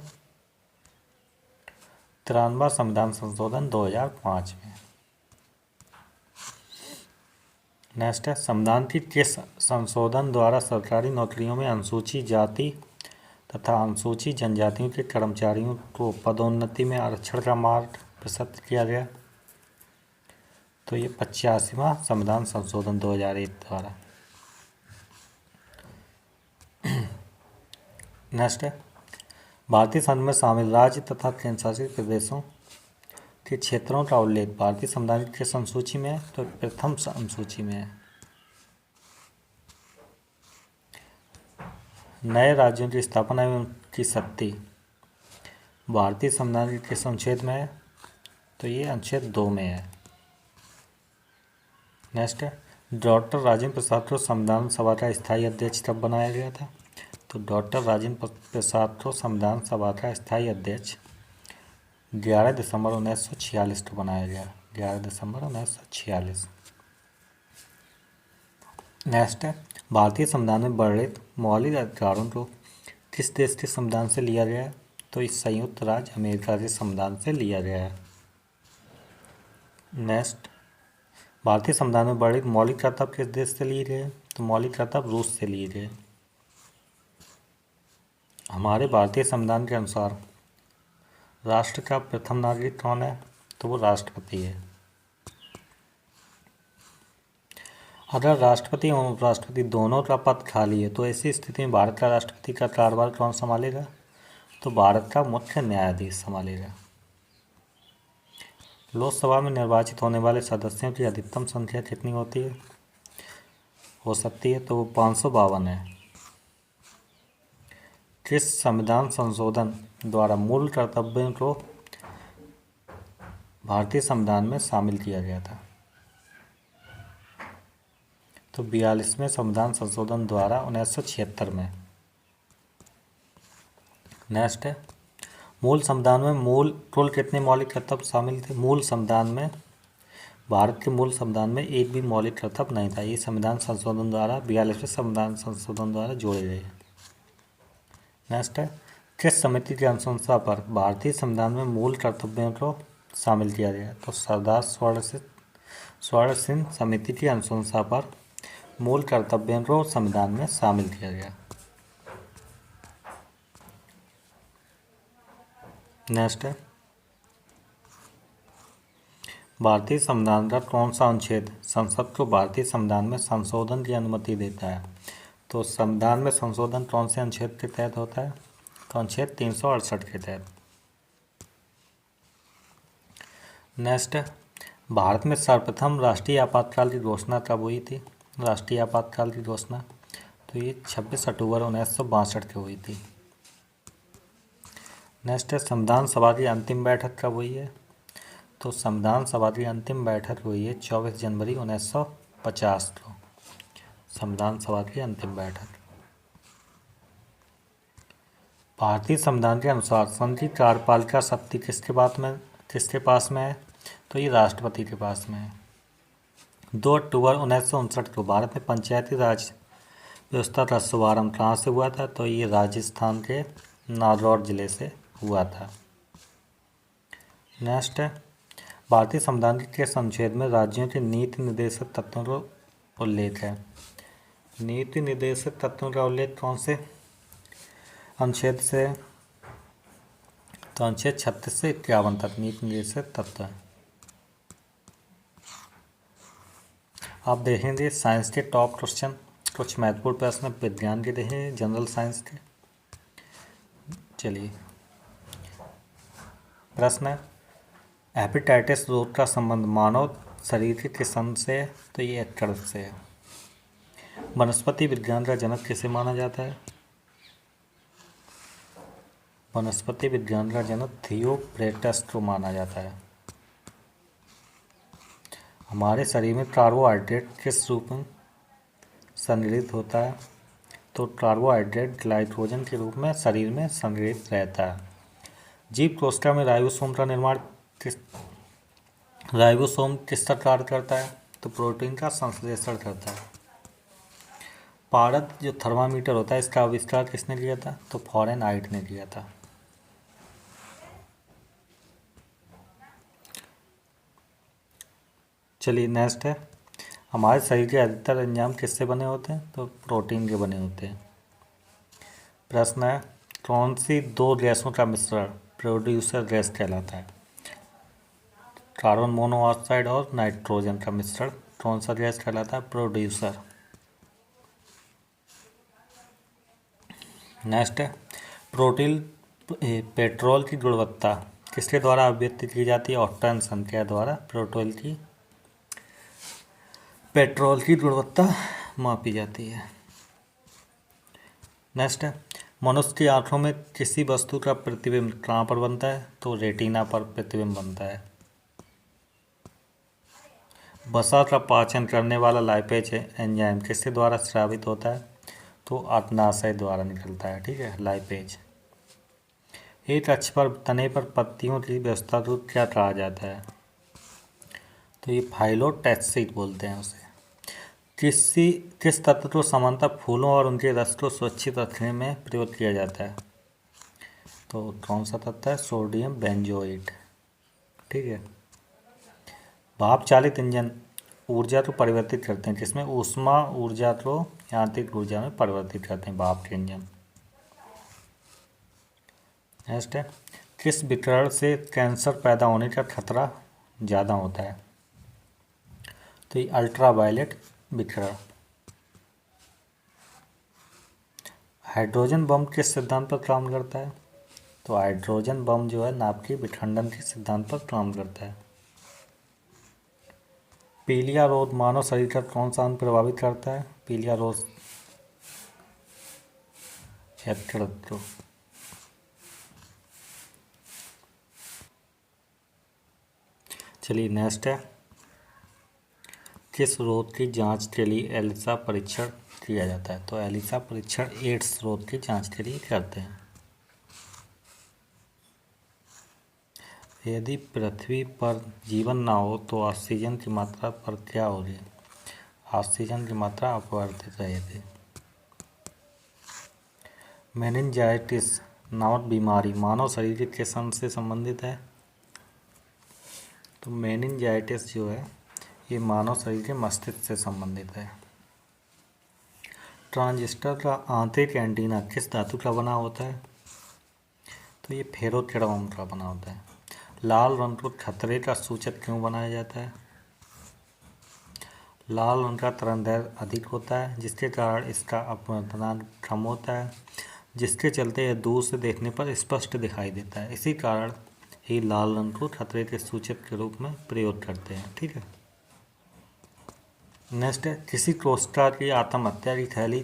93वां संविधान संशोधन 2005 में। नेक्स्ट है, संविधान की किस संशोधन द्वारा सरकारी नौकरियों में अनुसूचित जाति तथा अनुसूचित जनजातियों के कर्मचारियों को पदोन्नति में आरक्षण का मार्ग प्रशस्त किया गया? तो ये 85वां संविधान संशोधन 2001 द्वारा। नेक्स्ट है, भारतीय संघ में शामिल राज्य तथा केंद्रशासित प्रदेशों के क्षेत्रों का उल्लेख भारतीय संविधान की किस अनुसूची में है? तो प्रथम अनुसूची में है। नए राज्यों की स्थापना एवं की शक्ति भारतीय संविधान के किस अनुच्छेद में है? तो ये अनुच्छेद 2 में है। नेक्स्ट है, डॉक्टर राजेंद्र प्रसाद को संविधान सभा का स्थायी अध्यक्ष कब बनाया गया था? तो डॉक्टर राजेंद्र प्रसाद को संविधान सभा का स्थायी अध्यक्ष 11 दिसंबर 1946 को बनाया गया, 11 दिसंबर 1946। नेक्स्ट है, भारतीय संविधान में वर्णित मौलिक अधिकारों को किस देश के संविधान से लिया गया है? तो इस संयुक्त राज्य अमेरिका के संविधान से लिया गया है। नेक्स्ट, भारतीय संविधान में वर्णित मौलिक कर्तव्य किस देश से लिए गए? तो मौलिक कर्तव्य रूस से लिए गए। हमारे भारतीय संविधान के अनुसार राष्ट्र का प्रथम नागरिक कौन है? तो वो राष्ट्रपति है। अगर राष्ट्रपति एवं उपराष्ट्रपति दोनों का पद खाली है तो ऐसी स्थिति में भारत का राष्ट्रपति का कार्यभार कौन संभालेगा? तो भारत का मुख्य न्यायाधीश संभालेगा। लोकसभा में निर्वाचित होने वाले सदस्यों की अधिकतम संख्या कितनी हो सकती है? तो वो 552 है। किस संविधान संशोधन द्वारा मूल कर्तव्यों को भारतीय संविधान में शामिल किया गया था? तो 42वें संविधान संशोधन द्वारा 1976 में। नेक्स्ट है, मूल संविधान में कुल कितने मौलिक कर्तव्य शामिल थे? मूल संविधान में, भारत के मूल संविधान में एक भी मौलिक कर्तव्य नहीं था। ये संविधान संशोधन द्वारा 42वें संविधान संशोधन द्वारा जोड़े गए। नेक्स्ट है, किस समिति की अनुशंसा पर भारतीय संविधान में मूल कर्तव्यों को शामिल किया गया? तो सरदार स्वर्ण सिंह समिति की अनुशंसा पर मूल कर्तव्यों को संविधान में शामिल किया गया। नेक्स्ट है, भारतीय संविधान का कौन सा अनुच्छेद संसद को भारतीय संविधान में संशोधन की अनुमति देता है? तो संविधान में संशोधन कौन से अनुच्छेद के तहत होता है? तो अनुच्छेद 368 के तहत। नेक्स्ट है, भारत में सर्वप्रथम राष्ट्रीय आपातकाल की घोषणा कब हुई थी? राष्ट्रीय आपातकाल की घोषणा तो ये 26 अक्टूबर 1962 को हुई थी। नेक्स्ट है, संविधान सभा की अंतिम बैठक कब हुई है? तो संविधान सभा की अंतिम बैठक हुई है 24 जनवरी 1950 को। संविधान सभा की अंतिम बैठक। भारतीय संविधान के अनुसार संघ की कार्यपालिका शक्ति किसके पास में है? तो ये राष्ट्रपति के पास में है। 2 अक्टूबर 1959 को भारत में पंचायती राज व्यवस्था का शुभारंभ कहाँ से हुआ था? तो ये राजस्थान के नागौर जिले से हुआ था। नेक्स्ट है, भारतीय संविधान के किस अनुच्छेद में राज्यों के नीति निर्देशक तत्वों का उल्लेख है? नीति निर्देशक तत्वों का उल्लेख कौन से अनुच्छेद से? तो अनुच्छेद 36 से 51 तक नीति निर्देशक तत्व है। आप देखेंगे साइंस के टॉप क्वेश्चन, कुछ महत्वपूर्ण प्रश्न विज्ञान के रहे, जनरल साइंस के। चलिए, प्रश्न है, हेपेटाइटिस रोग का संबंध मानव शरीर के किस अंग से है? तो ये यकृत से है। वनस्पति विज्ञान का जनक किसे माना जाता है? वनस्पति विज्ञान का जनक थियोफ्रेस्टस को माना जाता है। हमारे शरीर में कार्बोहाइड्रेट किस रूप में संग्रहित होता है? तो कार्बोहाइड्रेट ग्लाइकोजन के रूप में शरीर में संग्रहित रहता है। जीव कोशिका में राइबोसोम का निर्माण राइबोसोम किस तरह कार्य करता है? तो प्रोटीन का संश्लेषण करता है। पारद जो थर्मामीटर होता है, इसका आविष्कार किसने किया था? तो फ़ारेनहाइट ने किया था। चलिए, नेक्स्ट है, हमारे शरीर के अधिकतर एंजाइम किससे बने होते हैं? तो प्रोटीन के बने होते हैं। प्रश्न है, कौन सी 2 गैसों का मिश्रण प्रोड्यूसर गैस कहलाता है? कार्बन मोनोऑक्साइड और नाइट्रोजन का मिश्रण कौन सा गैस कहलाता है? प्रोड्यूसर। नेक्स्ट है, पेट्रोल की गुणवत्ता किसके द्वारा अभिव्यक्ति की जाती है? ऑक्टेन संख्या द्वारा पेट्रोल की गुणवत्ता मापी जाती है। नेक्स्ट है, मनुष्य की आंखों में किसी वस्तु का प्रतिबिंब कहाँ पर बनता है? तो रेटिना पर प्रतिबिंब बनता है। वसा का पाचन करने वाला लाइपेज एंजाइम किसके द्वारा स्रावित होता है? तो अग्नाशय द्वारा निकलता है। ठीक है, लाइपेज। एक अक्ष पर तने पर पत्तियों की व्यवस्था को क्या कहा जाता है? तो ये फाइलोटैक्सीड बोलते हैं उसे। किस तत्व को सामान्यतः फूलों और उनके रस को सुरक्षित रखने में प्रयोग किया जाता है? तो कौन सा तत्व है? Sodium benzoate. ठीक है। भाप चालित इंजन ऊर्जा को परिवर्तित करते हैं, जिसमें ऊष्मा ऊर्जा को यांत्रिक ऊर्जा में परिवर्तित करते हैं भाप के इंजन। नेक्स्ट है, किस विकिरण से कैंसर पैदा होने का खतरा ज़्यादा होता है? तो ये अल्ट्रावायलेट विकिरण। हाइड्रोजन बम किस सिद्धांत पर काम करता है? तो हाइड्रोजन बम जो है नाभिकीय विखंडन के सिद्धांत पर काम करता है। पीलिया रोग मानव शरीर का कौन सा अंग प्रभावित करता है? पीलिया रोग यकृत। चलिए नेक्स्ट है, किस रोग की जांच के लिए एलिसा परीक्षण किया जाता है? तो एलिसा परीक्षण एड्स रोग की जांच के लिए करते हैं। यदि पृथ्वी पर जीवन ना हो तो ऑक्सीजन की मात्रा पर क्या हो रही है? ऑक्सीजन की मात्रा अपवर्तित रहेगी। मेनिंजाइटिस नामक बीमारी मानव शरीर के किस अंग से संबंधित है? तो मेनिंजाइटिस जो है ये मानव शरीर के मस्तिष्क से संबंधित है। ट्रांजिस्टर का आंतरिक एंटीना किस धातु का बना होता है? तो ये फेरोक्रोम का बना होता है। लाल रंग को खतरे का सूचक क्यों बनाया जाता है? लाल रंग का तरंगदैर्घ्य अधिक होता है, जिसके कारण इसका अपवर्तनांक कम होता है, जिसके चलते यह दूर से देखने पर स्पष्ट दिखाई देता है। इसी कारण ही लाल रंग को खतरे के सूचक के रूप में प्रयोग करते हैं। ठीक है। नेक्स्ट है, किसी कोशिका की आत्महत्या की थैली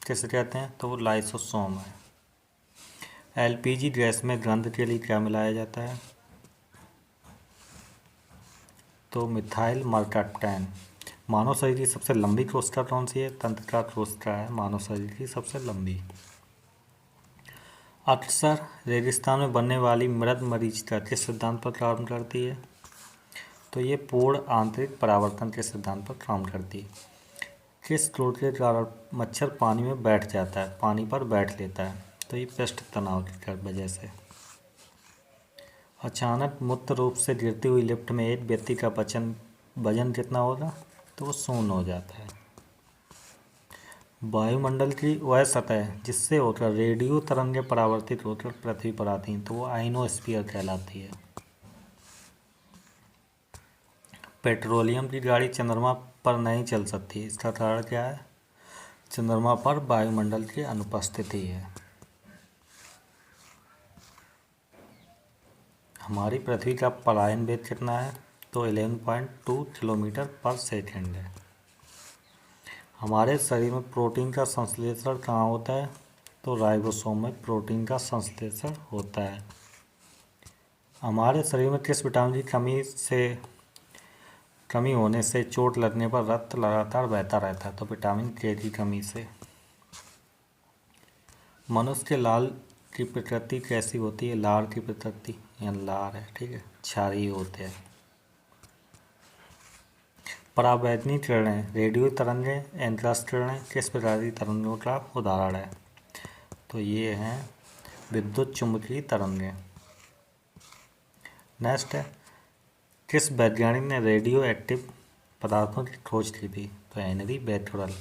किसे कहते हैं? तो वो लाइसोसोम है। एलपीजी गैस में गंध के लिए क्या मिलाया जाता है? तो मिथाइल मर्काप्टैन। मानव शरीर की सबसे लंबी कोशिका कौन सी है? तंत्रिका कोशिका है मानव शरीर की सबसे लंबी। अक्सर रेगिस्तान में बनने वाली मृद मरीचिका किस सिद्धांत पर काम करती है? तो ये पूर्ण आंतरिक परावर्तन के सिद्धांत पर काम करती है। किस क्रोध के कारण मच्छर पानी में बैठ जाता है, पानी पर बैठ लेता है? तो ये पृष्ठ तनाव की वजह से। अचानक मुक्त रूप से गिरती हुई लिफ्ट में एक व्यक्ति का वजन कितना होगा? तो वो 0 हो जाता है। वायुमंडल की वह सतह जिससे होकर रेडियो तरंगें परावर्तित होकर पृथ्वी पर आती हैं, तो वो आइनोस्फीयर कहलाती है। पेट्रोलियम की गाड़ी चंद्रमा पर नहीं चल सकती, इसका कारण क्या है? चंद्रमा पर वायुमंडल की अनुपस्थिति है। हमारी पृथ्वी का पलायन वेग कितना है? तो 11.2 किलोमीटर पर सेकेंड है। हमारे शरीर में प्रोटीन का संश्लेषण कहाँ होता है? तो राइबोसोम में प्रोटीन का संश्लेषण होता है। हमारे शरीर में किस विटामिन की कमी होने से चोट लगने पर रक्त लगातार बहता रहता है? तो विटामिन के की कमी से। मनुष्य के लाल की प्रकृति कैसी होती है? लार की प्रकृति या लार है, ठीक है, क्षारीय होते हैं। परावैद्युतिक किरणें, रेडियो तरंगें, एंथ्रास किरणें किस प्रकार की तरंगों का उदाहरण है? तो ये हैं विद्युत चुम्बकीय तरंगें। नेक्स्ट है, किस वैज्ञानिक ने रेडियो एक्टिव पदार्थों की खोज की थी? तो हेनरी बेकरल।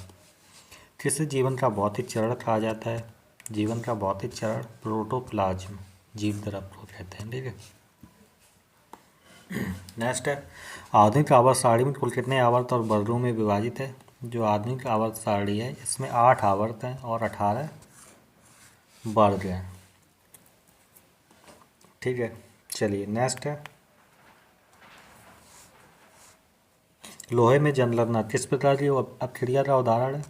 किस जीवन का भौतिक चरण कहा जाता है? जीवन का भौतिक चरण प्रोटोप्लाज्म, जीव द्रव को कहते हैं। ठीक है। नेक्स्ट है, आधुनिक आवर्त सारणी में कुल कितने आवर्त और वर्गों में विभाजित है? जो आधुनिक आवर्त सारणी है इसमें 8 आवर्त हैं और 18 वर्ग हैं। ठीक है। चलिए नेक्स्ट है, लोहे में जलना किस प्रकार की अभिक्रिया का उदाहरण है?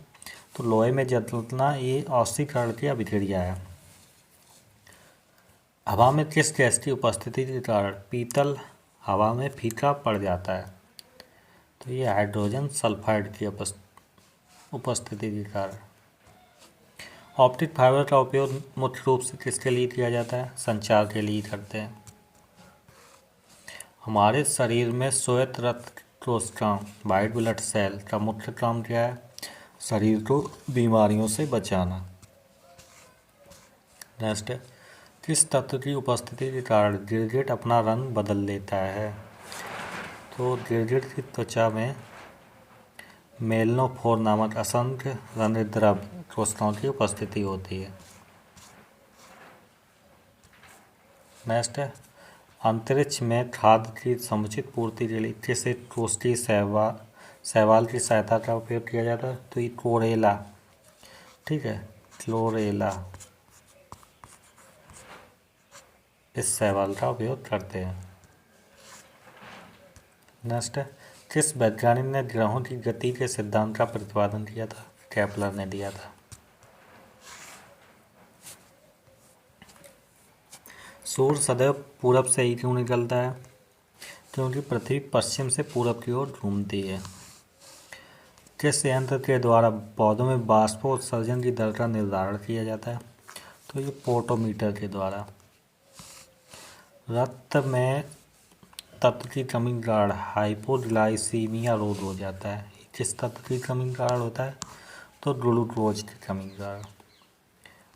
तो लोहे में जलना ये ऑक्सीकरण की अभिक्रिया है। हवा में किस गैस की उपस्थिति के कारण पीतल हवा में फीका पड़ जाता है? तो ये हाइड्रोजन सल्फाइड की उपस्थिति के कारण। ऑप्टिक फाइबर का उपयोग मुख्य रूप से किसके लिए किया जाता है? संचार के लिए करते हैं। हमारे शरीर में श्वेत रक्त कोशिकाओं वाइट ब्लड सेल का मुख्य काम क्या है? शरीर को बीमारियों से बचाना। नेक्स्ट है, किस तत्व की उपस्थिति के कारण गिरगिट अपना रंग बदल लेता है? तो गिरगिट की त्वचा में मेलनोफोर नामक असंख्य रंगद्रव कोशिकाओं की उपस्थिति होती है। नेक्स्ट है, अंतरिक्ष में खाद्य की समुचित पूर्ति के लिए किस एक कोष्ठीय शैवाल की सहायता का उपयोग किया जाता है? तो ये क्लोरेला, ठीक है, क्लोरेला इस शैवाल का उपयोग करते हैं। नेक्स्ट है, किस वैज्ञानिक ने ग्रहों की गति के सिद्धांत का प्रतिपादन किया था? केपलर ने दिया था। सूर्य सदैव पूरब से ही क्यों निकलता है? क्योंकि पृथ्वी पश्चिम से पूरब की ओर घूमती है। किस यंत्र के द्वारा पौधों में बाष्पोत्सर्जन की दर का निर्धारण किया जाता है? तो ये पोटोमीटर के द्वारा। रक्त में तत्व की कमी के कारण हाइपोग्लाइसीमिया रोग हो जाता है। किस तत्व की कमी के कारण होता है? तो ग्लूकोज की कमी के कारण।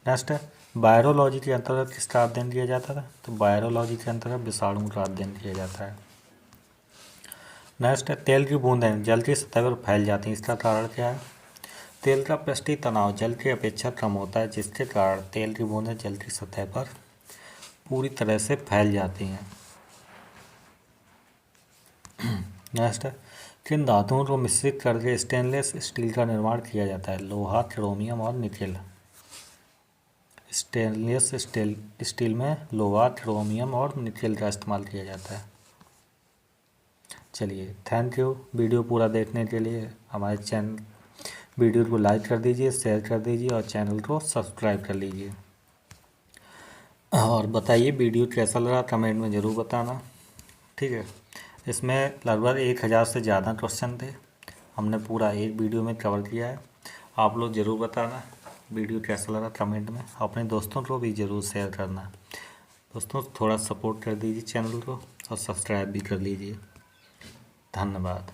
नेक्स्ट है, वायरोलॉजी के अंतर्गत किसका अध्ययन किया जाता है? तो वायरोलॉजी के अंतर्गत विषाणु का अध्ययन किया जाता है। नेक्स्ट है, तेल की बूंदें जल की सतह पर फैल जाती हैं, इसका कारण क्या है? तेल का पृष्ठीय तनाव जल की अपेक्षा कम होता है, जिसके कारण तेल की बूंदें जल की सतह पर पूरी तरह से फैल जाती हैं। नेक्स्ट है, किन धातुओं को मिश्रित करके स्टेनलेस स्टील का निर्माण किया जाता है? लोहा, क्रोमियम और निकेल। स्टेनलेस स्टील में लोहा, क्रोमियम और निकेल का इस्तेमाल किया जाता है। चलिए, थैंक यू वीडियो पूरा देखने के लिए। हमारे चैनल वीडियो को लाइक कर दीजिए, शेयर कर दीजिए और चैनल को सब्सक्राइब कर लीजिए। और बताइए वीडियो कैसा लगा, कमेंट में ज़रूर बताना, ठीक है। इसमें लगभग 1000 से ज़्यादा क्वेश्चन थे, हमने पूरा एक वीडियो में कवर किया है। आप लोग ज़रूर बताना वीडियो कैसा लगा कमेंट में, अपने दोस्तों को भी ज़रूर शेयर करना। दोस्तों थोड़ा सपोर्ट कर दीजिए चैनल को और सब्सक्राइब भी कर लीजिए। धन्यवाद।